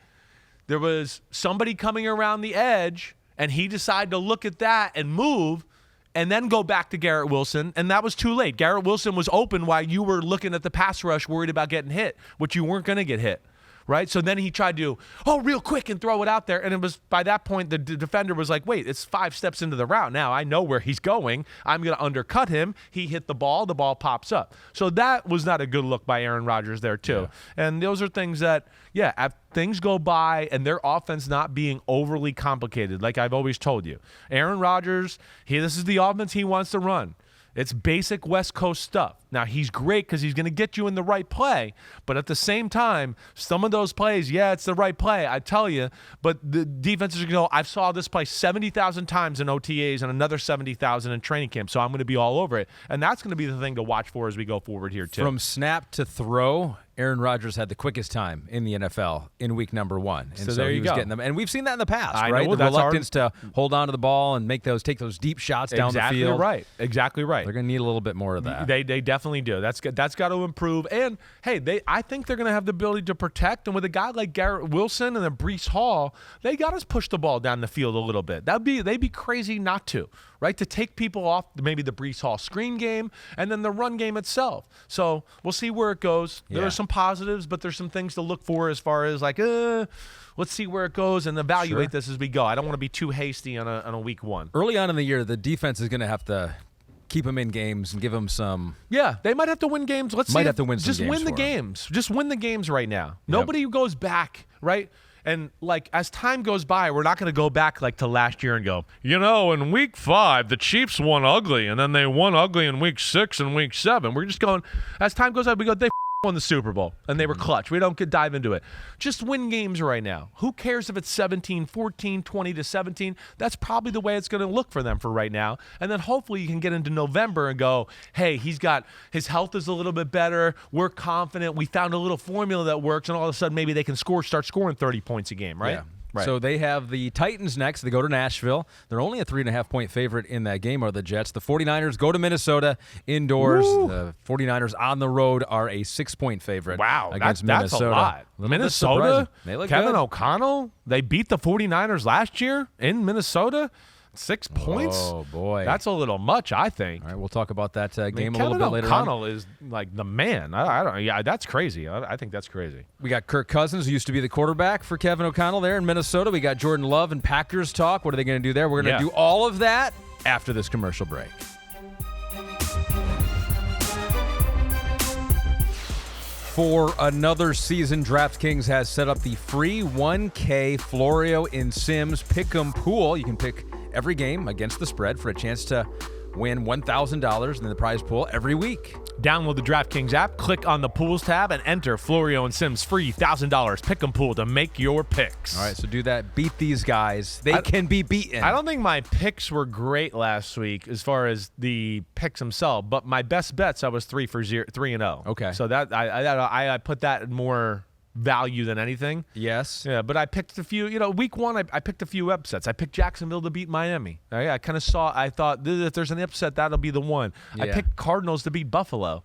There was somebody coming around the edge, and he decided to look at that and move and then go back to Garrett Wilson, and that was too late. Garrett Wilson was open while you were looking at the pass rush worried about getting hit, which you weren't going to get hit. Right? So then he tried to, real quick and throw it out there. And it was by that point, the defender was like, wait, it's 5 steps into the route. Now I know where he's going. I'm going to undercut him. He hit the ball pops up. So that was not a good look by Aaron Rodgers there too. Yeah. And those are things that, as things go by and their offense not being overly complicated, like I've always told you. Aaron Rodgers, this is the offense he wants to run. It's basic West Coast stuff. Now, he's great because he's going to get you in the right play, but at the same time, some of those plays, it's the right play, I tell you, but the defenses are going to go, I saw this play 70,000 times in OTAs and another 70,000 in training camp, so I'm going to be all over it. And that's going to be the thing to watch for as we go forward here, too. From snap to throw, Aaron Rodgers had the quickest time in the NFL in week number 1. And so there he you was go. getting them. And we've seen that in the past, I right? know, the reluctance to hold on to the ball and take those deep shots down the field. Exactly right. They're going to need a little bit more of that. They definitely definitely do. That's got to improve. And hey, I think they're going to have the ability to protect. And with a guy like Garrett Wilson and then Breece Hall, they got us push the ball down the field a little bit. They'd be crazy not to, right? To take people off maybe the Breece Hall screen game and then the run game itself. So we'll see where it goes. Yeah. There are some positives, but there's some things to look for as far as like, let's see where it goes and evaluate this as we go. I don't want to be too hasty on a week one. Early on in the year, the defense is going to have to keep them in games and give them some. Yeah, they might have to win games. Let's have to win some just games win the for 'em. games. Just win the games right now. Nobody goes back, right? And like as time goes by, we're not going to go back like to last year and go, in week 5 the Chiefs won ugly, and then they won ugly in week 6 and week 7. We're just going as time goes on. We go they won the Super Bowl and they were clutch. We don't dive into it. Just win games right now. Who cares if it's 17-14, 20-17? That's probably the way it's going to look for them for right now. And then hopefully you can get into November and go, hey, his health is a little bit better. We're confident. We found a little formula that works, and all of a sudden maybe they can start scoring 30 points a game, right? Yeah. Right. So they have the Titans next. They go to Nashville. They're only a 3.5-point favorite in that game, are the Jets. The 49ers go to Minnesota indoors. Woo. The 49ers on the road are a 6-point favorite against that's Minnesota. a lot. Minnesota, They look Kevin good. O'Connell, they beat the 49ers last year in Minnesota. 6 points? Oh, boy. That's a little much, I think. All right, we'll talk about that game a Kevin little bit later O'Connell on. is like the man. I don't. Yeah, that's crazy. I think that's crazy. We got Kirk Cousins, who used to be the quarterback for Kevin O'Connell there in Minnesota. We got Jordan Love and Packers talk. What are they going to do there? We're going to do all of that after this commercial break. For another season, DraftKings has set up the free 1K Florio in Sims Pick'em pool. You can pick every game against the spread for a chance to win $1,000 in the prize pool every week. Download the DraftKings app, click on the Pools tab, and enter Florio and Sims free $1,000 Pick'em pool to make your picks. All right, so do that. Beat these guys. They can be beaten. I don't think my picks were great last week as far as the picks themselves, but my best bets I was 3-0. Okay. So that I put that in more value than anything. Yes. Yeah, but I picked a few, week 1 I picked a few upsets. I picked Jacksonville to beat Miami. I kind of I thought if there's an upset, that'll be the one. I Yeah. picked Cardinals to beat Buffalo.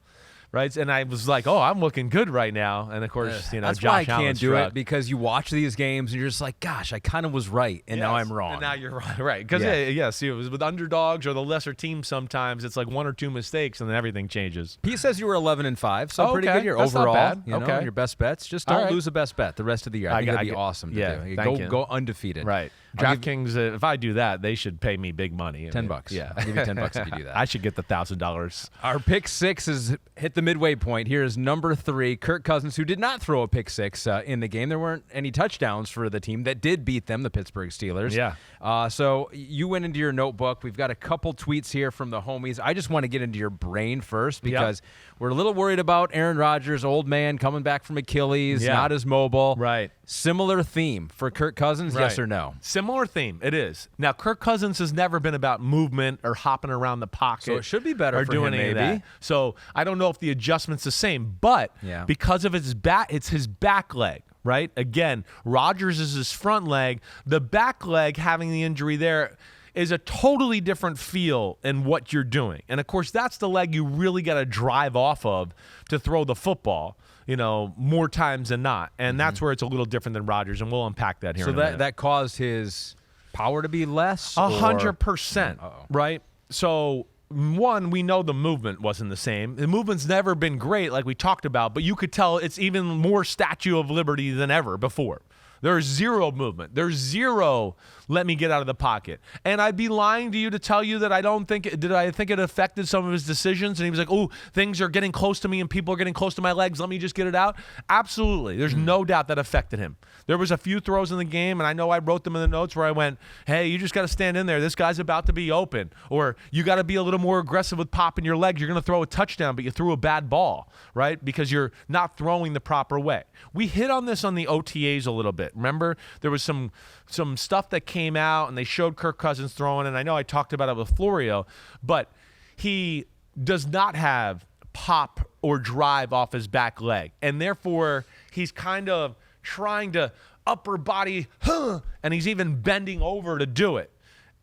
Right, and I was like, "Oh, I'm looking good right now." And of course, that's Josh why I Allen can't do struck. it, because you watch these games and you're just like, "Gosh, I kind of was right, and now I'm wrong." And now you're right, because see, it was with underdogs or the lesser teams. Sometimes it's like 1 or 2 mistakes, and then everything changes. He says you were 11-5, so pretty okay. good. You're That's not overall. bad. You know, Okay. your best bets. Just All don't right. lose a best bet the rest of the year. I think that'd be awesome to do. Thank you. Go undefeated. Right. I'll give- DraftKings, if I do that, they should pay me big money. $10. Yeah. I'll give you $10 if you do that. I should get the $1,000. Our pick 6 has hit the midway point. Here is number 3, Kirk Cousins, who did not throw a pick 6 in the game. There weren't any touchdowns for the team that did beat them, the Pittsburgh Steelers. Yeah. So you went into your notebook. We've got a couple tweets here from the homies. I just want to get into your brain first because we're a little worried about Aaron Rodgers, old man, coming back from Achilles, not as mobile. Right. Similar theme for Kirk Cousins, yes or no? Similar theme, it is. Now, Kirk Cousins has never been about movement or hopping around the pocket. So it should be better or for doing him, any of maybe. that. So I don't know if the adjustment's the same, but because of his back, it's his back leg, right? Again, Rodgers is his front leg. The back leg, having the injury there, is a totally different feel in what you're doing. And, of course, that's the leg you really got to drive off of to throw the football, more times than not. And that's where it's a little different than Rodgers, and we'll unpack that here in a minute. that caused his power to be less? 100%, right? So, one, we know the movement wasn't the same. The movement's never been great, like we talked about, but you could tell it's even more Statue of Liberty than ever before. There's zero movement. There's zero let me get out of the pocket. And I'd be lying to you to tell you that I think it affected some of his decisions. And he was like, oh, things are getting close to me and people are getting close to my legs. Let me just get it out. Absolutely. There's no doubt that affected him. There was a few throws in the game, and I know I wrote them in the notes where I went, hey, you just got to stand in there. This guy's about to be open. Or you got to be a little more aggressive with popping your legs. You're going to throw a touchdown, but you threw a bad ball, right? Because you're not throwing the proper way. We hit on this on the OTAs a little bit. Remember, there was some stuff that came out, and they showed Kirk Cousins throwing, and I know I talked about it with Florio, but he does not have pop or drive off his back leg, and therefore he's kind of trying to upper body, and he's even bending over to do it.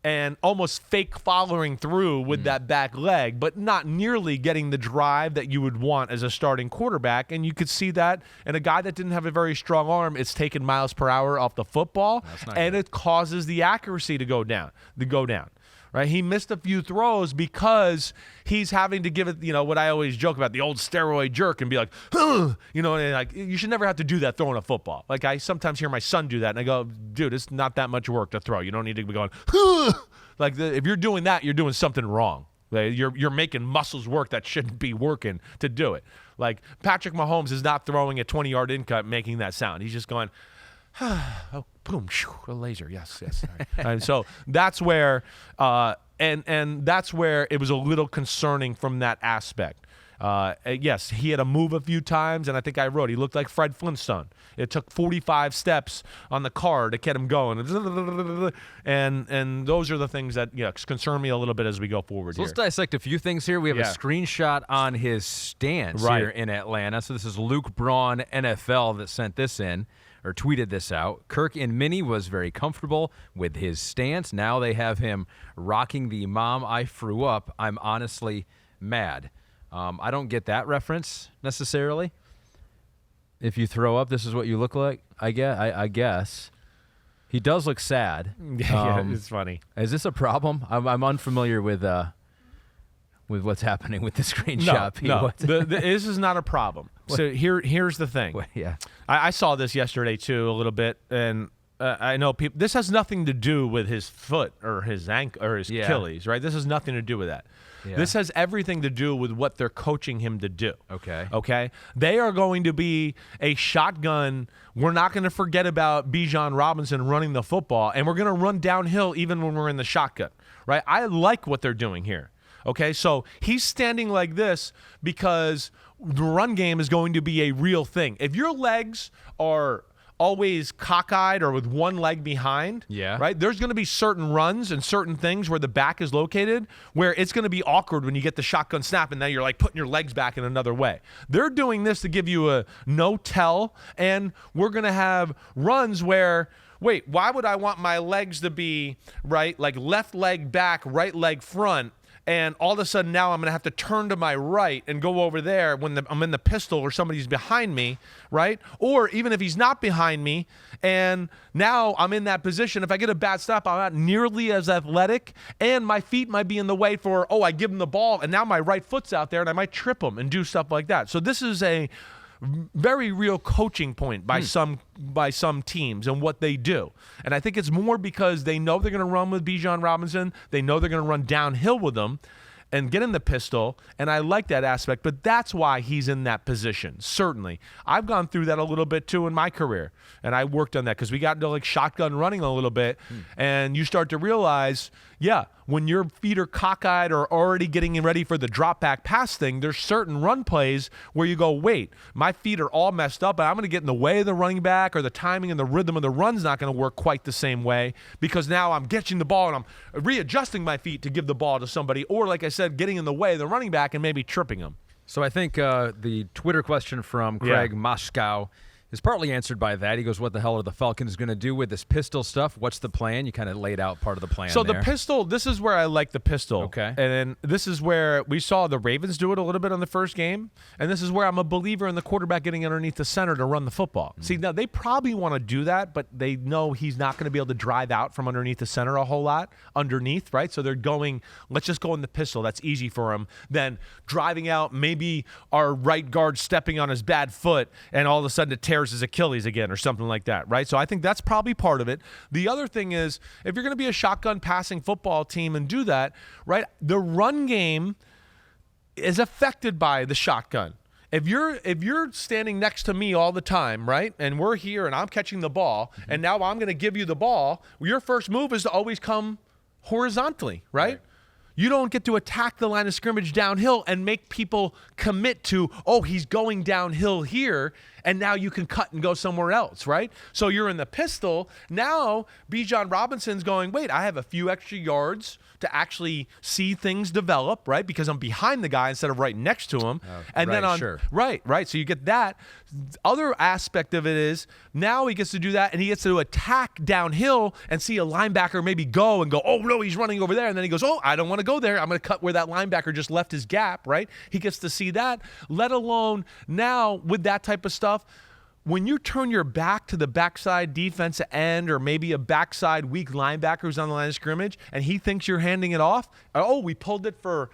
and almost fake following through with that back leg, but not nearly getting the drive that you would want as a starting quarterback. And you could see that in a guy that didn't have a very strong arm. It's taking miles per hour off the football, and it causes the accuracy to go down. Right? He missed a few throws because he's having to give it, what I always joke about, the old steroid jerk, and be like, huh, and like, you should never have to do that throwing a football. Like, I sometimes hear my son do that, and I go, dude, it's not that much work to throw. You don't need to be going, huh. Like, if you're doing that, you're doing something wrong. Like, you're making muscles work that shouldn't be working to do it. Like, Patrick Mahomes is not throwing a 20-yard in-cut making that sound. He's just going, oh, boom, shoo, a laser, yes. And so that's where, and that's where it was a little concerning from that aspect. Yes, he had to move a few times, and I think I wrote he looked like Fred Flintstone. It took 45 steps on the car to get him going, and those are the things that concern me a little bit as we go forward. So let's dissect a few things here. We have a screenshot on his stance here in Atlanta. So this is Luke Braun, NFL, that sent this in, or tweeted this out. Kirk in Mini was very comfortable with his stance. Now they have him rocking the "Mom, I threw up. I'm honestly mad." I don't get that reference necessarily. If you throw up, this is what you look like. I guess. He does look sad. Yeah, it's funny. Is this a problem? I'm unfamiliar with what's happening with the screenshot. No. This is not a problem. So here's the thing. Yeah, I saw this yesterday too a little bit, and I know people. This has nothing to do with his foot or his ankle or his Achilles, right? This has nothing to do with that. Yeah. This has everything to do with what they're coaching him to do. Okay. They are going to be a shotgun. We're not going to forget about Bijan Robinson running the football, and we're going to run downhill even when we're in the shotgun, right? I like what they're doing here. Okay, so he's standing like this because the run game is going to be a real thing. If your legs are always cockeyed or with one leg behind, right? There's going to be certain runs and certain things where the back is located where it's going to be awkward when you get the shotgun snap and then you're like putting your legs back in another way. They're doing this to give you a no tell, and we're going to have runs where, wait, why would I want my legs to be, right, like left leg back, right leg front, and all of a sudden now I'm going to have to turn to my right and go over there when I'm in the pistol or somebody's behind me, right? Or even if he's not behind me and now I'm in that position, if I get a bad stop, I'm not nearly as athletic and my feet might be in the way for, I give him the ball and now my right foot's out there and I might trip him and do stuff like that. So this is a very real coaching point by some teams and what they do. And I think it's more because they know they're going to run with Bijan Robinson. They know they're going to run downhill with them and get in the pistol, and I like that aspect, but that's why he's in that position, certainly. I've gone through that a little bit, too, in my career, and I worked on that because we got into, like, shotgun running a little bit, and you start to realize, when your feet are cockeyed or already getting ready for the drop-back pass thing, there's certain run plays where you go, wait, my feet are all messed up, and I'm going to get in the way of the running back, or the timing and the rhythm of the run's not going to work quite the same way because now I'm catching the ball and I'm readjusting my feet to give the ball to somebody, or, like I said, getting in the way of the running back and maybe tripping him. So I think the Twitter question from Craig Moskow is partly answered by that. He goes, what the hell are the Falcons going to do with this pistol stuff? What's the plan? You kind of laid out part of the plan So there. The pistol, this is where I like the pistol. Okay. And then this is where we saw the Ravens do it a little bit on the first game. And this is where I'm a believer in the quarterback getting underneath the center to run the football. See, now they probably want to do that, but they know he's not going to be able to drive out from underneath the center a whole lot underneath, right? So they're going, let's just go in the pistol. That's easy for him. Then driving out, maybe our right guard stepping on his bad foot, and all of a sudden it tears his Achilles again or something like that, right? So I think that's probably part of it. The other thing is, if you're going to be a shotgun passing football team and do that, right, the run game is affected by the shotgun. If you're standing next to me all the time, right, and we're here and I'm catching the ball, and now I'm going to give you the ball, your first move is to always come horizontally, right? You don't get to attack the line of scrimmage downhill and make people commit to, he's going downhill here, and now you can cut and go somewhere else, right? So you're in the pistol. Now Bijan Robinson's going, wait, I have a few extra yards to actually see things develop, right? Because I'm behind the guy instead of right next to him. And then right. So you get that. Other aspect of it is now he gets to do that, and he gets to attack downhill and see a linebacker maybe go, oh no, he's running over there, and then he goes, oh, I don't want to go there. I'm going to cut where that linebacker just left his gap, right? He gets to see that, let alone now with that type of stuff. When you turn your back to the backside defensive end or maybe a backside weak linebacker who's on the line of scrimmage and he thinks you're handing it off, oh, we pulled it for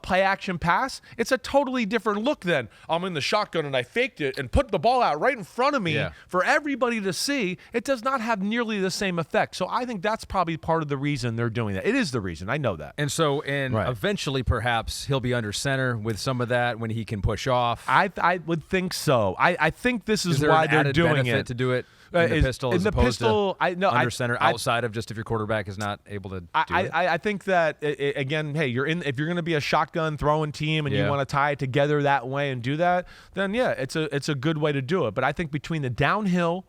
play action pass, it's a totally different look than I'm in the shotgun and I faked it and put the ball out right in front of me for everybody to see. It does not have nearly the same effect. So I think that's probably part of the reason they're doing that. It is the reason. I know that. And so, eventually perhaps he'll be under center with some of that when he can push off. I would think so. I think this is why they're doing it. To do it in the pistol as opposed to under center outside of just if your quarterback is not able to do it? I think that, again, hey, if you're going to be a shotgun throwing team and you want to tie it together that way and do that, then, it's a good way to do it. But I think between the downhill,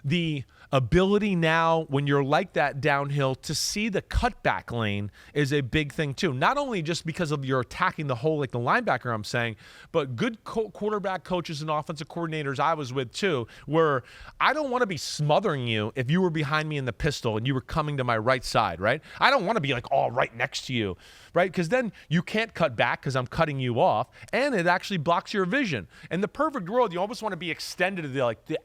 the ability now when you're like that downhill to see the cutback lane is a big thing too. Not only just because of you're attacking the hole like the linebacker I'm saying, but good quarterback coaches and offensive coordinators I was with too, where I don't want to be smothering you if you were behind me in the pistol and you were coming to my right side, right? I don't want to be like all right next to you, right? Because then you can't cut back because I'm cutting you off, and it actually blocks your vision. In the perfect world, you almost want to be extended to the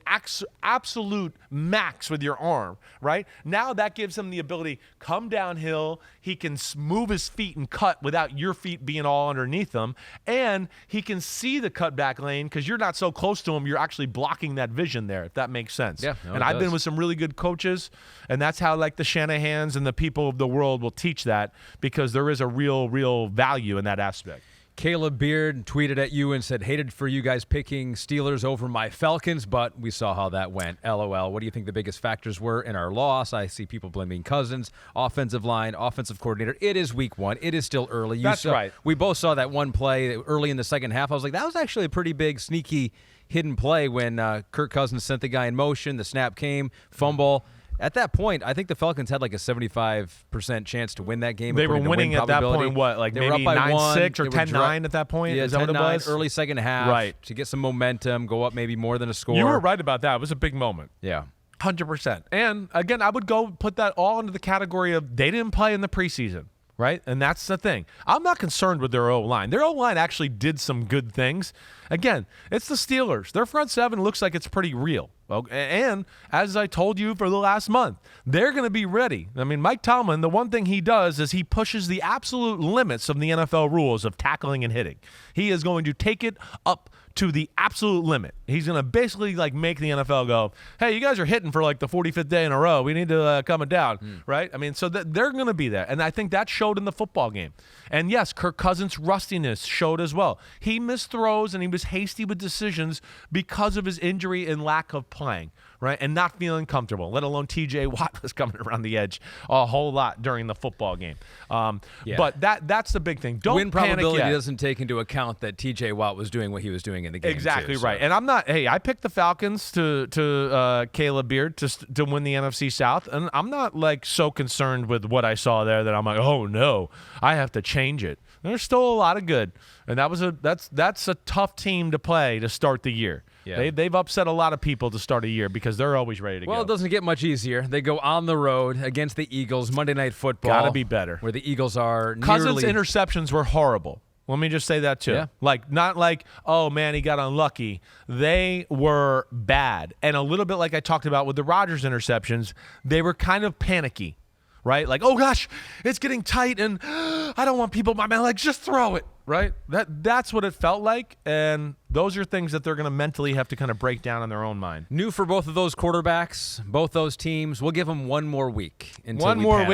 absolute max with your arm, right? Now that gives him the ability, come downhill, he can move his feet and cut without your feet being all underneath him, and he can see the cutback lane because you're not so close to him, you're actually blocking that vision there, if that makes sense. Yeah, and I've been with some really good coaches, and that's how like the Shanahans and the people of the world will teach that, because there is a real value in that aspect. Caleb Beard tweeted at you and said, hated for you guys picking Steelers over my Falcons, but we saw how that went. LOL. What do you think the biggest factors were in our loss? I see people blaming Cousins, offensive line, offensive coordinator. It is week one. It is still early. That's right. We both saw that one play early in the second half. I was like, that was actually a pretty big, sneaky, hidden play when Kirk Cousins sent the guy in motion. The snap came, fumble. At that point, I think the Falcons had like a 75% chance to win that game. They were winning at that point, what, like maybe 9-6 or 10-9 at that point? Yeah, is that what it was? Early second half. Right. To get some momentum, go up maybe more than a score. You were right about that. It was a big moment. Yeah. 100%. And, again, I would go put that all into the category of they didn't play in the preseason. Right? And that's the thing. I'm not concerned with their O-line. Their O-line actually did some good things. Again, it's the Steelers. Their front seven looks like it's pretty real. And as I told you for the last month, they're going to be ready. I mean, Mike Tomlin, the one thing he does is he pushes the absolute limits of the NFL rules of tackling and hitting. He is going to take it up to the absolute limit. He's going to basically like make the NFL go, hey, you guys are hitting for like the 45th day in a row. We need to calm it down, right? I mean, so they're going to be there. And I think that showed in the football game. And yes, Kirk Cousins' rustiness showed as well. He missed throws and he was hasty with decisions because of his injury and lack of playing, right? And not feeling comfortable, let alone TJ Watt was coming around the edge a whole lot during the football game. But that's the big thing. Don't win panic probability yet. doesn't take into account that TJ Watt was doing what he was doing in the game. Exactly too, right. And I'm not, I picked the Falcons to Caleb Beard to win the NFC South. And I'm not like so concerned with what I saw there that I'm like, oh no, I have to change it. There's still a lot of good. And that's a tough team to play to start the year. Yeah. They've upset a lot of people to start a year because they're always ready to go. Well, it doesn't get much easier. They go on the road against the Eagles, Monday Night Football. Got to be better. Where the Eagles are Cousins' interceptions were horrible. Let me just say that too. Yeah. Like, not like, oh man, he got unlucky. They were bad. And a little bit like I talked about with the Rodgers interceptions, they were kind of panicky, right? Like, oh gosh, it's getting tight and I don't want people by my legs, just throw it, right? That's what it felt like. And those are things that they're going to mentally have to kind of break down in their own mind. New for both of those quarterbacks, both those teams. We'll give them one more week. And then we'll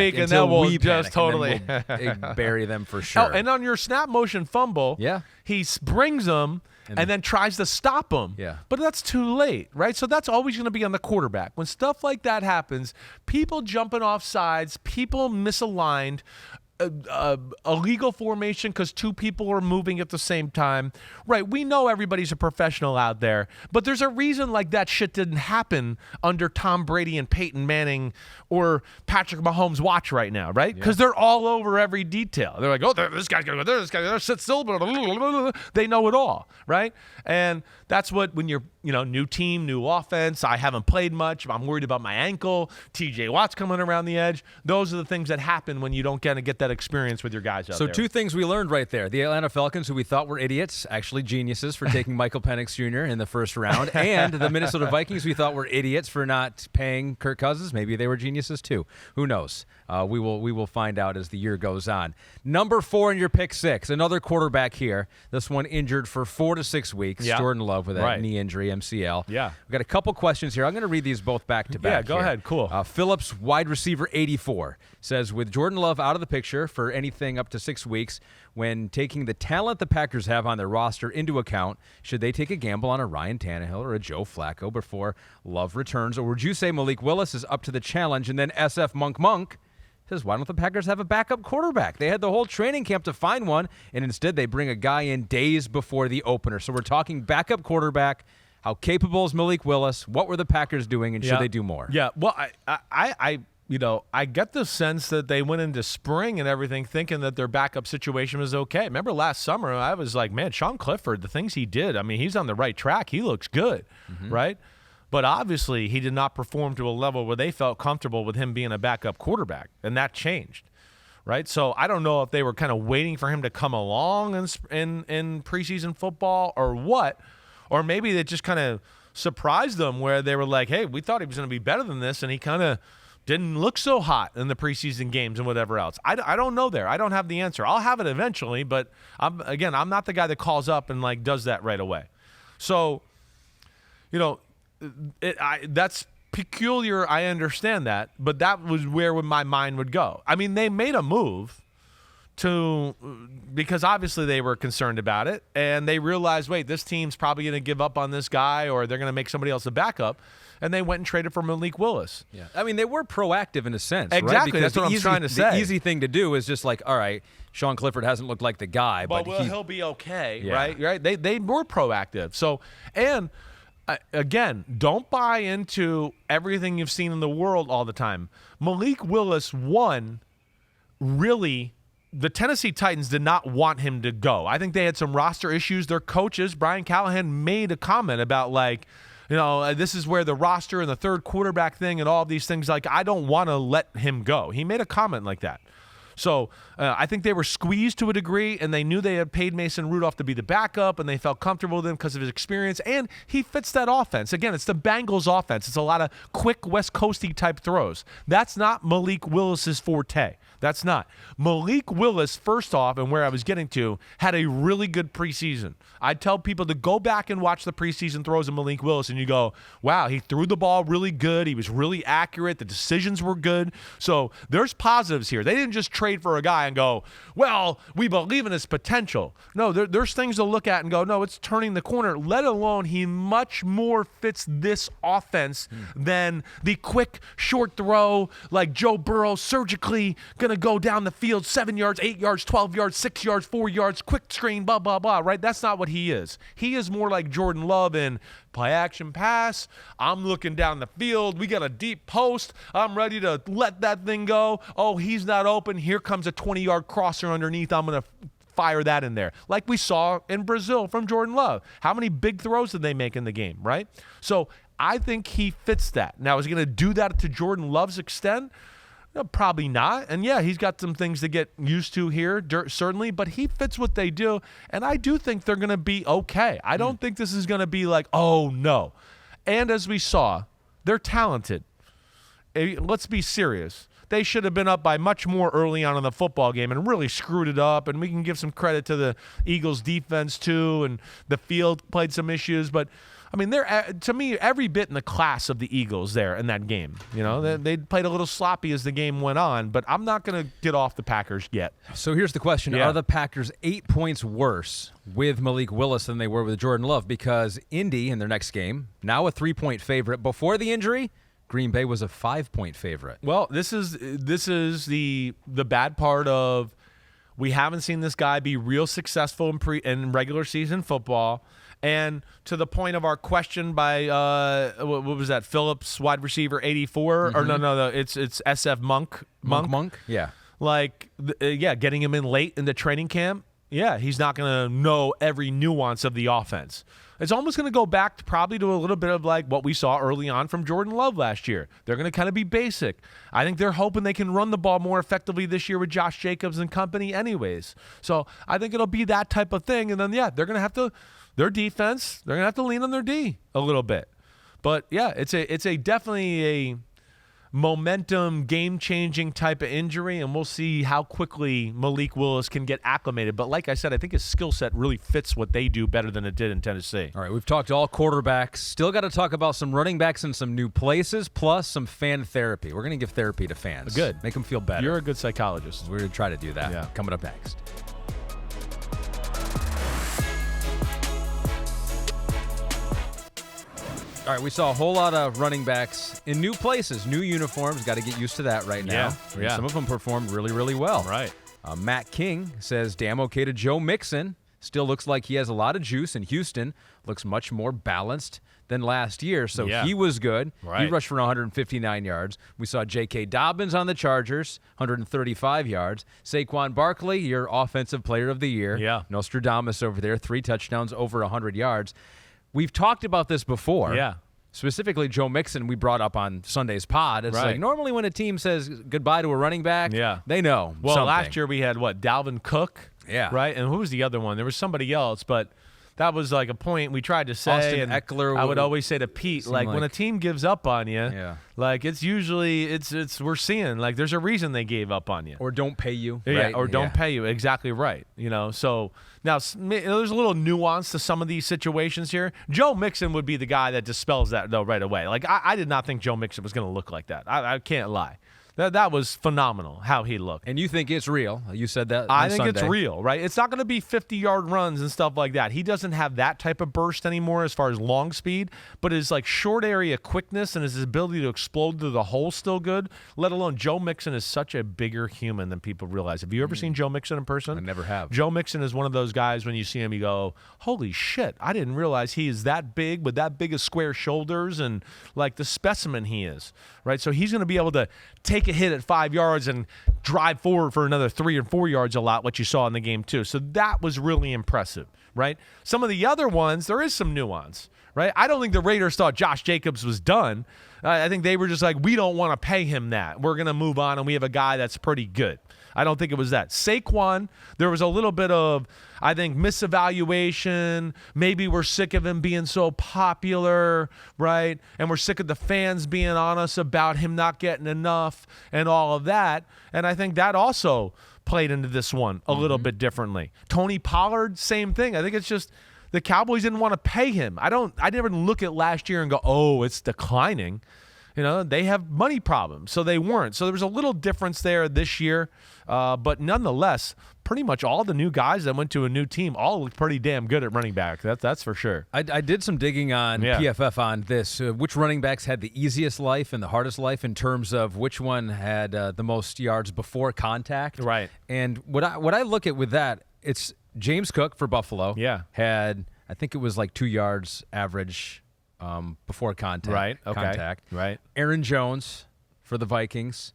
just totally we'll bury them for sure. Oh, and on your snap motion fumble, he brings them and then tries to stop them. Yeah. But that's too late, right? So that's always going to be on the quarterback. When stuff like that happens, people jumping off sides, people misaligned, a legal formation because two people are moving at the same time. Right, we know everybody's a professional out there, but there's a reason like that shit didn't happen under Tom Brady and Peyton Manning or Patrick Mahomes' watch right now, right? Because they're all over every detail. They're like, oh, this guy's going to go there, this guy's going to sit still. Blah, blah, blah, blah, blah. They know it all, right? And that's what when you're, new team, new offense, I haven't played much, I'm worried about my ankle, TJ Watt's coming around the edge. Those are the things that happen when you don't get that experience with your guys out there. So two things we learned right there. The Atlanta Falcons, who we thought were idiots, actually geniuses for taking Michael Penix Jr. in the first round. And the Minnesota Vikings, we thought were idiots for not paying Kirk Cousins. Maybe they were geniuses too. Who knows? We will find out as the year goes on. Number 4 in your pick 6, another quarterback here. This one injured for 4 to 6 weeks. Yeah. Jordan Love with that knee injury, MCL. Yeah. We've got a couple questions here. I'm going to read these both back to back. Yeah, go ahead. Cool. Phillips, wide receiver 84, says, with Jordan Love out of the picture for anything up to 6 weeks, when taking the talent the Packers have on their roster into account, should they take a gamble on a Ryan Tannehill or a Joe Flacco before Love returns? Or would you say Malik Willis is up to the challenge? And then SF Monk says, why don't the Packers have a backup quarterback? They had the whole training camp to find one, and instead they bring a guy in days before the opener. So we're talking backup quarterback. How capable is Malik Willis? What were the Packers doing, and should they do more? Yeah, well, I get the sense that they went into spring and everything thinking that their backup situation was okay. Remember last summer, I was like, man, Sean Clifford, the things he did, I mean, he's on the right track. He looks good, right? But obviously he did not perform to a level where they felt comfortable with him being a backup quarterback, and that changed, right? So I don't know if they were kind of waiting for him to come along in preseason football or what, or maybe they just kind of surprised them where they were like, hey, we thought he was going to be better than this, and he kind of didn't look so hot in the preseason games and whatever else. I don't know there. I don't have the answer. I'll have it eventually, but I'm not the guy that calls up and like does that right away. So, that's peculiar. I understand that, but that was where my mind would go. I mean, they made a move because obviously they were concerned about it, and they realized, wait, this team's probably going to give up on this guy, or they're going to make somebody else a backup. And they went and traded for Malik Willis. Yeah, I mean, they were proactive in a sense, exactly. Right? Because that's what I'm trying to say. The easy thing to do is just like, all right, Sean Clifford hasn't looked like the guy, but he'll be okay, right? Right? They were proactive. So, and again, don't buy into everything you've seen in the world all the time. Malik Willis really. The Tennessee Titans did not want him to go. I think they had some roster issues. Their coaches, Brian Callahan, made a comment about like, this is where the roster and the third quarterback thing and all of these things, like, I don't want to let him go. He made a comment like that. So I think they were squeezed to a degree, and they knew they had paid Mason Rudolph to be the backup, and they felt comfortable with him because of his experience, and he fits that offense. Again, it's the Bengals offense. It's a lot of quick West Coasty type throws. That's not Malik Willis's forte. That's not. Malik Willis, first off, and where I was getting to, had a really good preseason. I'd tell people to go back and watch the preseason throws of Malik Willis, and you go, wow, he threw the ball really good. He was really accurate. The decisions were good. So there's positives here. They didn't just trade for a guy and go, well, we believe in his potential. No, there's things to look at and go, no, it's turning the corner, let alone he much more fits this offense than the quick, short throw, like Joe Burrow surgically going to go down the field 7 yards, 8 yards, 12 yards, 6 yards, 4 yards, quick screen, blah, blah, blah, right? That's not what he is. He is more like Jordan Love in play action pass. I'm looking down the field. We got a deep post. I'm ready to let that thing go. Oh, he's not open. Here comes a 20-yard crosser underneath. I'm going to fire that in there. Like we saw in Brazil from Jordan Love. How many big throws did they make in the game, right? So I think he fits that. Now, is he going to do that to Jordan Love's extent? No, probably not. And yeah, he's got some things to get used to here, certainly, but he fits what they do. And I do think they're going to be okay. I don't think this is going to be like, oh, no. And as we saw, they're talented. Let's be serious. They should have been up by much more early on in the football game and really screwed it up. And we can give some credit to the Eagles defense too. And the field played some issues, but I mean, they're, to me, every bit in the class of the Eagles there in that game. They played a little sloppy as the game went on, but I'm not going to get off the Packers yet. So here's the question. Yeah. Are the Packers 8 points worse with Malik Willis than they were with Jordan Love? Because Indy, in their next game, now a 3-point favorite. Before the injury, Green Bay was a 5-point favorite. Well, this is the bad part of we haven't seen this guy be real successful in regular season football. And to the point of our question by what was that, Phillips, wide receiver 84? Mm-hmm. Or no, it's SF Monk. Yeah. Like, getting him in late in the training camp. Yeah, he's not going to know every nuance of the offense. It's almost going to go back probably to a little bit of like what we saw early on from Jordan Love last year. They're going to kind of be basic. I think they're hoping they can run the ball more effectively this year with Josh Jacobs and company anyways. So I think it'll be that type of thing. And then, they're going to have to – their defense, they're going to have to lean on their D a little bit. But, it's a definitely a – momentum, game-changing type of injury, and we'll see how quickly Malik Willis can get acclimated. But like I said, I think his skill set really fits what they do better than it did in Tennessee. All right, we've talked all quarterbacks. Still got to talk about some running backs in some new places, plus some fan therapy. We're going to give therapy to fans. Good. Make them feel better. You're a good psychologist. We're going to try to do that. Yeah. Coming up next. All right, we saw a whole lot of running backs in new places, new uniforms. Got to get used to that right now. Yeah. Some of them performed really, really well. Right. Matt King says, damn okay to Joe Mixon. Still looks like he has a lot of juice in Houston. Looks much more balanced than last year, so he was good. Right. He rushed for 159 yards. We saw J.K. Dobbins on the Chargers, 135 yards. Saquon Barkley, your offensive player of the year. Yeah. Nostradamus over there, 3 touchdowns, over 100 yards. We've talked about this before. Yeah. Specifically, Joe Mixon, we brought up on Sunday's pod. It's like normally when a team says goodbye to a running back, they know something. Last year we had, Dalvin Cook? Yeah. Right? And who was the other one? There was somebody else, but that was like a point we tried to say. Austin and Eckler. I would always say to Pete, like when a team gives up on you, like it's usually, it's we're seeing, like there's a reason they gave up on you. Or don't pay you. Right? Or don't pay you. Exactly right. So now there's a little nuance to some of these situations here. Joe Mixon would be the guy that dispels that, though, right away. Like I did not think Joe Mixon was going to look like that. I can't lie. That was phenomenal how he looked. And you think it's real. You said that I on think Sunday. it's real, right? It's not going to be 50-yard runs and stuff like that. He doesn't have that type of burst anymore as far as long speed, but his like short area quickness and his ability to explode through the hole still good, let alone Joe Mixon is such a bigger human than people realize. Have you ever seen Joe Mixon in person? I never have. Joe Mixon is one of those guys when you see him, you go, holy shit, I didn't realize he is that big with that big of square shoulders and like the specimen he is, right? So he's going to be able to take a hit at 5 yards and drive forward for another 3 or 4 yards a lot, what you saw in the game too. So that was really impressive, right? Some of the other ones, there is some nuance, right? I don't think the Raiders thought Josh Jacobs was done. I think they were just like, we don't want to pay him that. We're going to move on, and we have a guy that's pretty good. I don't think it was that. Saquon, there was a little bit of, I think, misevaluation. Maybe we're sick of him being so popular, right? And we're sick of the fans being on us about him not getting enough and all of that. And I think that also played into this one a little bit differently. Tony Pollard, same thing. I think it's just the Cowboys didn't want to pay him. I never look at last year and go, oh, it's declining. They have money problems, so they weren't. So there was a little difference there this year. But nonetheless, pretty much all the new guys that went to a new team all looked pretty damn good at running back. That's for sure. I did some digging on PFF on this. Which running backs had the easiest life and the hardest life in terms of which one had the most yards before contact. Right. And what I look at with that, it's James Cook for Buffalo. Yeah. Had, I think it was like 2 yards average before contact. Right. Okay. Contact. Right. Aaron Jones for the Vikings.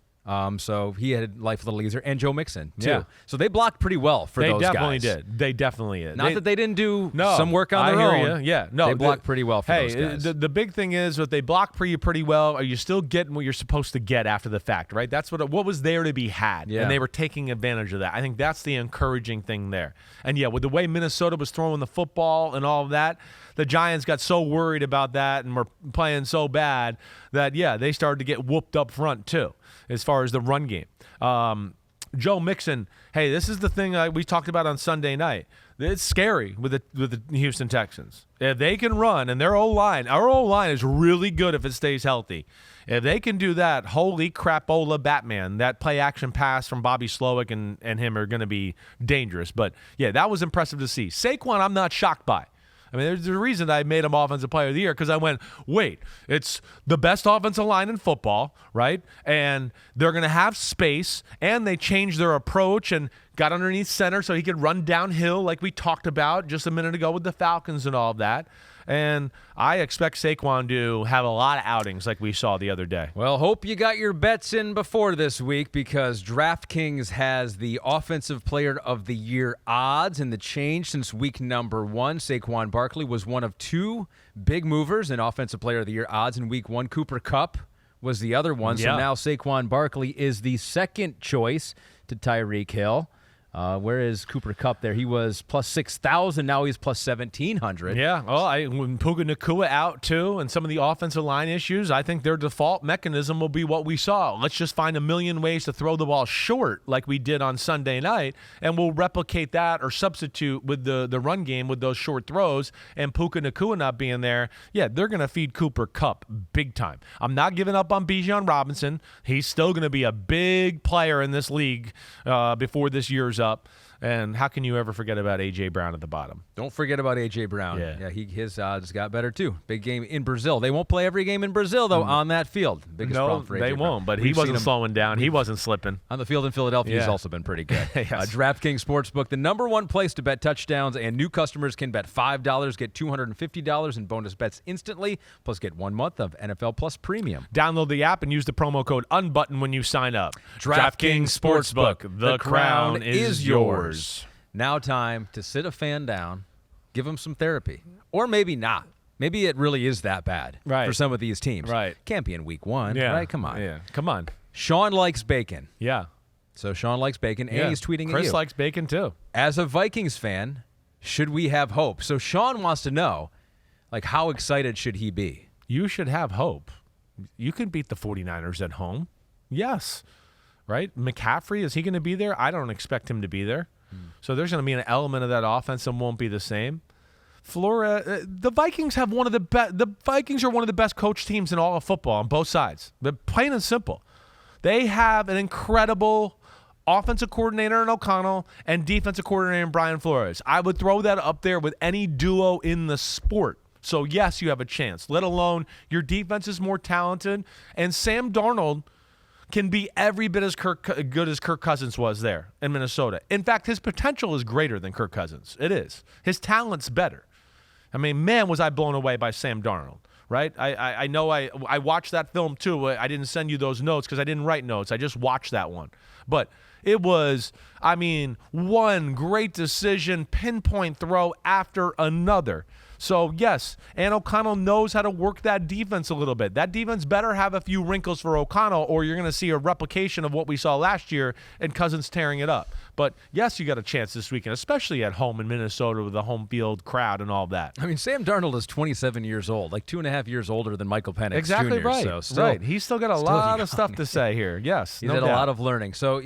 So he had life a little easier. And Joe Mixon, too. Yeah. So they blocked pretty well for those guys. They definitely did. Not that they didn't do some work on their own. Yeah. No, they blocked pretty well for those guys. The big thing is, if they block pretty well, are you still getting what you're supposed to get after the fact, right? That's what was there to be had. Yeah. And they were taking advantage of that. I think that's the encouraging thing there. And, yeah, with the way Minnesota was throwing the football and all of that, the Giants got so worried about that and were playing so bad that, they started to get whooped up front, too, as far as the run game. Joe Mixon, hey, this is the thing we talked about on Sunday night. It's scary with the Houston Texans. If they can run, and our O-line is really good if it stays healthy. If they can do that, holy crapola Batman, that play-action pass from Bobby Slowick and him are going to be dangerous. But, that was impressive to see. Saquon, I'm not shocked by. I mean, there's a reason I made him Offensive Player of the Year, because I went, wait, it's the best offensive line in football, right? And they're going to have space, and they changed their approach and got underneath center so he could run downhill like we talked about just a minute ago with the Falcons and all of that. And I expect Saquon to have a lot of outings like we saw the other day. Well, hope you got your bets in before this week, because DraftKings has the Offensive Player of the Year odds, and the change since week number 1. Saquon Barkley was one of 2 big movers in Offensive Player of the Year odds in week 1. Cooper Kupp was the other one. So now Saquon Barkley is the second choice to Tyreek Hill. Where is Cooper Kupp there? He was plus 6,000. Now he's plus 1,700. Yeah. Well, when Puka Nacua out, too, and some of the offensive line issues, I think their default mechanism will be what we saw. Let's just find a million ways to throw the ball short like we did on Sunday night, and we'll replicate that or substitute with the run game with those short throws, and Puka Nacua not being there. Yeah, they're going to feed Cooper Kupp big time. I'm not giving up on Bijan Robinson. He's still going to be a big player in this league before this year's up. And how can you ever forget about A.J. Brown at the bottom? Don't forget about A.J. Brown. Yeah, his odds got better, too. Big game in Brazil. They won't play every game in Brazil, though, on that field. Biggest problem for A.J. they Brown. won't, but he wasn't slowing down. He wasn't slipping. On the field in Philadelphia, he's also been pretty good. Yes. DraftKings Sportsbook, the #1 place to bet touchdowns, and new customers can bet $5, get $250 in bonus bets instantly, plus get 1 month of NFL Plus Premium. Download the app and use the promo code Unbuttoned when you sign up. DraftKings Sportsbook, the crown is yours. Now time to sit a fan down, give him some therapy. Or maybe not. Maybe it really is that bad for some of these teams. Right. Can't be in week 1, right? Come on. Yeah, come on. Sean likes bacon. Yeah. So Sean likes bacon, and he's tweeting at you. Chris likes bacon, too. As a Vikings fan, should we have hope? So Sean wants to know, like, how excited should he be? You should have hope. You can beat the 49ers at home. Yes. Right? McCaffrey, is he going to be there? I don't expect him to be there. So there's going to be an element of that offense that won't be the same. The Vikings have one of the best. The Vikings are one of the best coach teams in all of football on both sides. They're plain and simple. They have an incredible offensive coordinator in O'Connell and defensive coordinator in Brian Flores. I would throw that up there with any duo in the sport. So yes, you have a chance. Let alone your defense is more talented, and Sam Darnold can be every bit as good as Kirk Cousins was there in Minnesota. In fact, his potential is greater than Kirk Cousins. It is. His talent's better. I mean, man, was I blown away by Sam Darnold, right? I know I watched that film, too. I didn't send you those notes because I didn't write notes. I just watched that one. But it was, I mean, one great decision, pinpoint throw after another. So, yes, and O'Connell knows how to work that defense a little bit. That defense better have a few wrinkles for O'Connell, or you're going to see a replication of what we saw last year and Cousins tearing it up. But, yes, you got a chance this weekend, especially at home in Minnesota with the home field crowd and all that. I mean, Sam Darnold is 27 years old, like 2.5 years older than Michael Penix Exactly Jr. right. So still, right. He's still got a lot of stuff to say here. Yes, he's had a lot of learning. So,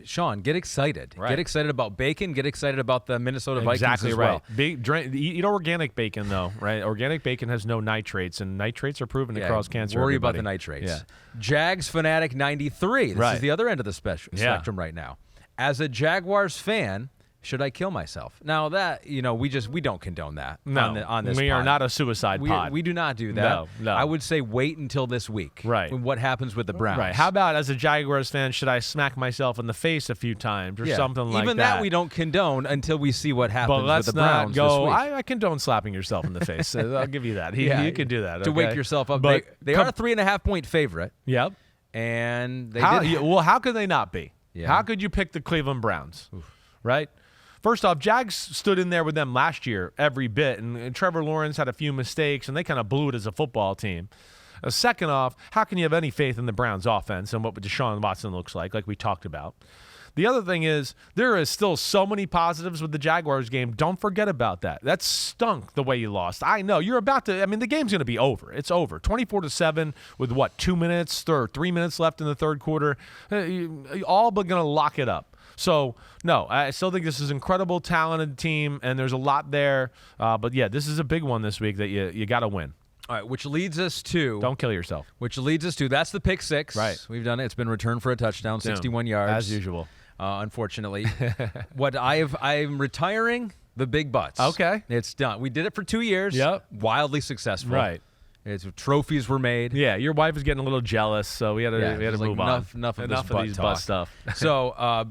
Sean, get excited. Right. Get excited about bacon. Get excited about the Minnesota Vikings as well. Eat organic bacon, though, right? Organic bacon has no nitrates, and nitrates are proven to cause cancer. Worry about the nitrates. Yeah. Jags Fanatic 93. This is the other end of the spectrum right now. As a Jaguars fan, should I kill myself? Now that, we don't condone that on this we pod. are not a suicide pod. We do not do that. No. I would say wait until this week. Right. What happens with the Browns. Right. How about as a Jaguars fan, should I smack myself in the face a few times or something like that? Even that we don't condone until we see what happens with the Browns this week. I condone slapping yourself in the face. I'll give you that. You can do that. To wake yourself up. But they are a 3.5-point favorite. Yep. And how could they not be? Yeah. How could you pick the Cleveland Browns? Right? First off, Jags stood in there with them last year every bit, and Trevor Lawrence had a few mistakes, and they kind of blew it as a football team. Second off, how can you have any faith in the Browns' offense and what Deshaun Watson looks like we talked about? The other thing is there is still so many positives with the Jaguars game. Don't forget about that. That stunk the way you lost. I know. You're about to – I mean, the game's going to be over. It's over. 24-7 with, 2 minutes or 3 minutes left in the third quarter. All but going to lock it up. So, no, I still think this is an incredible, talented team, and there's a lot there. But, yeah, this is a big one this week that you got to win. All right, which leads us to – Don't kill yourself. Which leads us to – that's the pick six. Right. We've done it. It's been returned for a touchdown, 61 yards. As usual. Unfortunately. I'm retiring the big butts. Okay. It's done. We did it for 2 years. Yep. Wildly successful. Right. Trophies were made. Yeah, your wife was getting a little jealous, so we had to like, move on. Enough of enough this of these butt butt stuff. So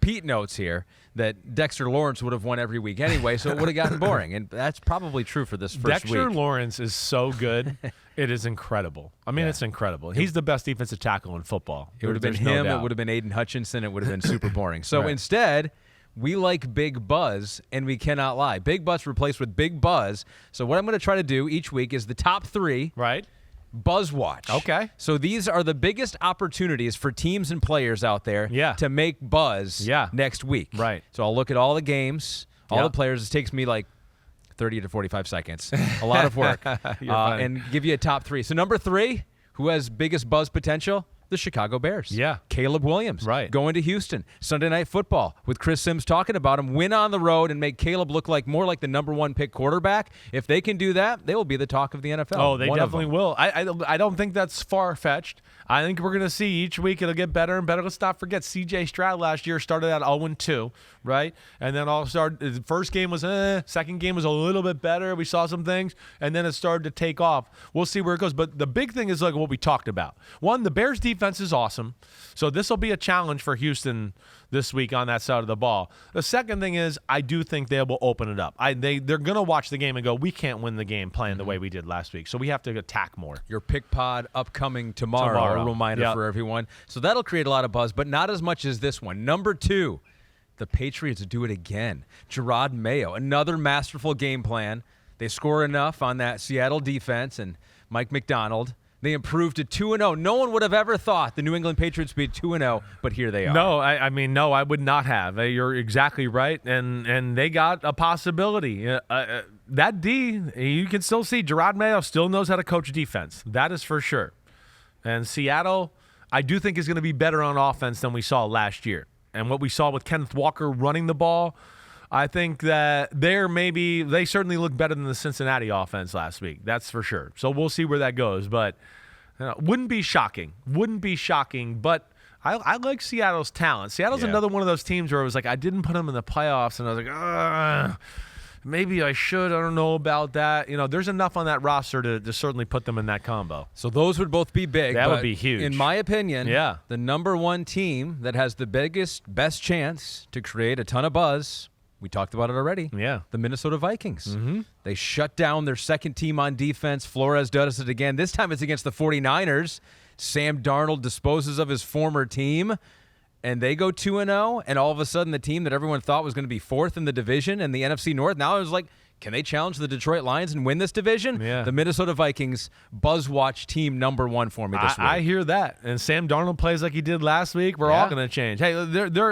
Pete notes here that Dexter Lawrence would have won every week anyway, so it would have gotten boring. And that's probably true for this first Dexter week. Lawrence is so good. It is incredible. I mean, it's incredible. He's the best defensive tackle in football. It would have been him. It would have been Aiden Hutchinson. It would have been super boring. So Right. instead, we like Big Buzz, and we cannot lie. Big Buzz replaced with Big Buzz. So what I'm going to try to do each week is the top 3. Right. Buzz Watch. Okay. So these are the biggest opportunities for teams and players out there to make buzz next week. Right. So I'll look at all the games, all the players. It takes me like 30 to 45 seconds. A lot of work. And give you a top 3. So number 3, who has biggest buzz potential? The Chicago Bears. Yeah. Caleb Williams. Right. Going to Houston. Sunday Night Football with Chris Sims talking about him. Win on the road and make Caleb look like more like the number 1 pick quarterback. If they can do that, they will be the talk of the NFL. Oh, they definitely will. I don't think that's far-fetched. I think we're going to see each week it'll get better and better. Let's not forget C.J. Stroud last year started at 0-2, right? And then the first game was second game was a little bit better. We saw some things, and then it started to take off. We'll see where it goes. But the big thing is like what we talked about. One, the Bears defense is awesome. So this will be a challenge for Houston this week on that side of the ball. The second thing is I do think they will open it up. They're going to watch the game and go, we can't win the game playing the way we did last week. So we have to attack more. Your pick pod upcoming tomorrow. A reminder for everyone. So that'll create a lot of buzz, but not as much as this one. Number 2, the Patriots do it again. Gerard Mayo, another masterful game plan. They score enough on that Seattle defense and Mike McDonald. They improved to 2-0. No one would have ever thought the New England Patriots would be 2-0, but here they are. No, no, I would not have. You're exactly right, and they got a possibility. That D, you can still see Gerard Mayo still knows how to coach defense. That is for sure. And Seattle, I do think is going to be better on offense than we saw last year. And what we saw with Kenneth Walker running the ball, I think that they certainly look better than the Cincinnati offense last week. That's for sure. So we'll see where that goes. But wouldn't be shocking. But I like Seattle's talent. Seattle's another one of those teams where it was like I didn't put them in the playoffs, and I was like, maybe I should. I don't know about that. There's enough on that roster to certainly put them in that combo. So those would both be big. That would be huge. In my opinion, the number 1 team that has the best chance to create a ton of buzz, we talked about it already. Yeah. The Minnesota Vikings. They shut down their second team on defense. Flores does it again. This time it's against the 49ers. Sam Darnold disposes of his former team, and they go 2-0, and all of a sudden the team that everyone thought was going to be 4th in the division in the NFC North, now it was like, can they challenge the Detroit Lions and win this division? Yeah. The Minnesota Vikings, Buzzwatch team number 1 for me this week. I hear that. And Sam Darnold plays like he did last week. We're all going to change. Hey, they're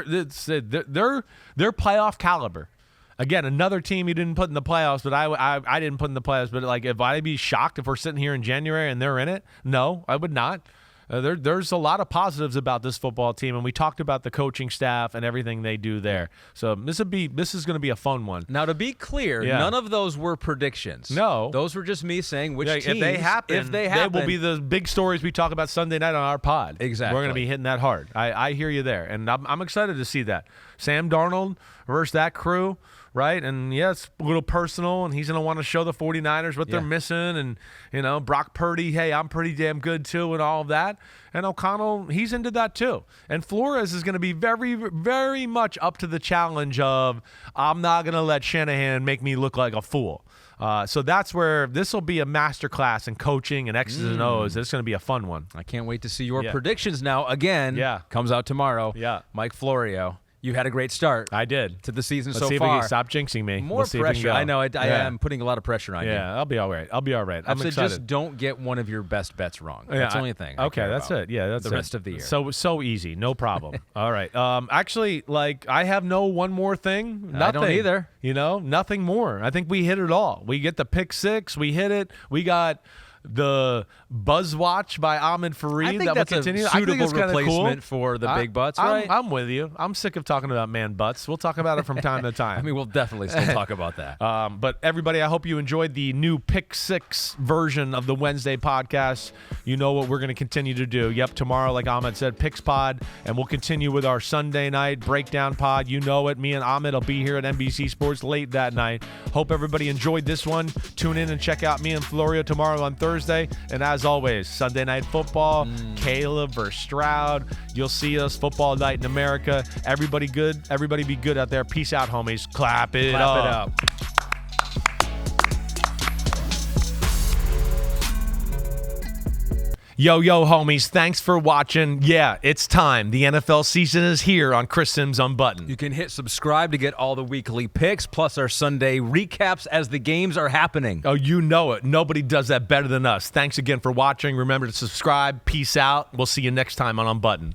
playoff caliber. Again, another team you didn't put in the playoffs, but I didn't put in the playoffs. But like, if I'd be shocked if we're sitting here in January and they're in it, no, I would not. There's a lot of positives about this football team, and we talked about the coaching staff and everything they do there. So this is going to be a fun one. Now, to be clear, none of those were predictions. No, those were just me saying which teams, if they happen, they will be the big stories we talk about Sunday night on our pod. Exactly, we're going to be hitting that hard. I hear you there, and I'm excited to see that Sam Darnold versus that crew. Right, and it's a little personal, and he's going to want to show the 49ers what they're missing, and Brock Purdy, hey, I'm pretty damn good too, and all of that. And O'Connell, he's into that too. And Flores is going to be very, very much up to the challenge of I'm not going to let Shanahan make me look like a fool. So that's where this will be a masterclass in coaching and X's and O's. It's going to be a fun one. I can't wait to see your predictions now. Again, comes out tomorrow. Mike Florio. You had a great start. I did. To the season Let's so see far. If we can stop jinxing me. More pressure. I know. I am putting a lot of pressure on you. Yeah, I'll be all right. I'm excited. Just don't get one of your best bets wrong. That's the only thing. Okay, that's it. Yeah, that's the rest of the year. So easy. No problem. All right. Actually, I have no one more thing. Nothing. I don't either. Nothing more. I think we hit it all. We get the pick 6. We hit it. We got the Buzz Watch by Ahmed Fareed. I think that that's will continue. a suitable kinda replacement for the big butts, right? I'm with you. I'm sick of talking about man butts. We'll talk about it from time to time. I mean, we'll definitely still talk about that. But everybody, I hope you enjoyed the new Pick 6 version of the Wednesday podcast. You know what we're going to continue to do. Yep, tomorrow, like Ahmed said, Picks Pod, and we'll continue with our Sunday night breakdown pod. You know it. Me and Ahmed will be here at NBC Sports late that night. Hope everybody enjoyed this one. Tune in and check out me and Florio tomorrow on Thursday. And as always, Sunday Night Football, Caleb versus Stroud. You'll see us football night in America. Everybody good. Everybody be good out there. Peace out, homies. Clap it up. Yo, homies, thanks for watching. Yeah, it's time. The NFL season is here on Chris Sims Unbuttoned. You can hit subscribe to get all the weekly picks, plus our Sunday recaps as the games are happening. Oh, you know it. Nobody does that better than us. Thanks again for watching. Remember to subscribe. Peace out. We'll see you next time on Unbuttoned.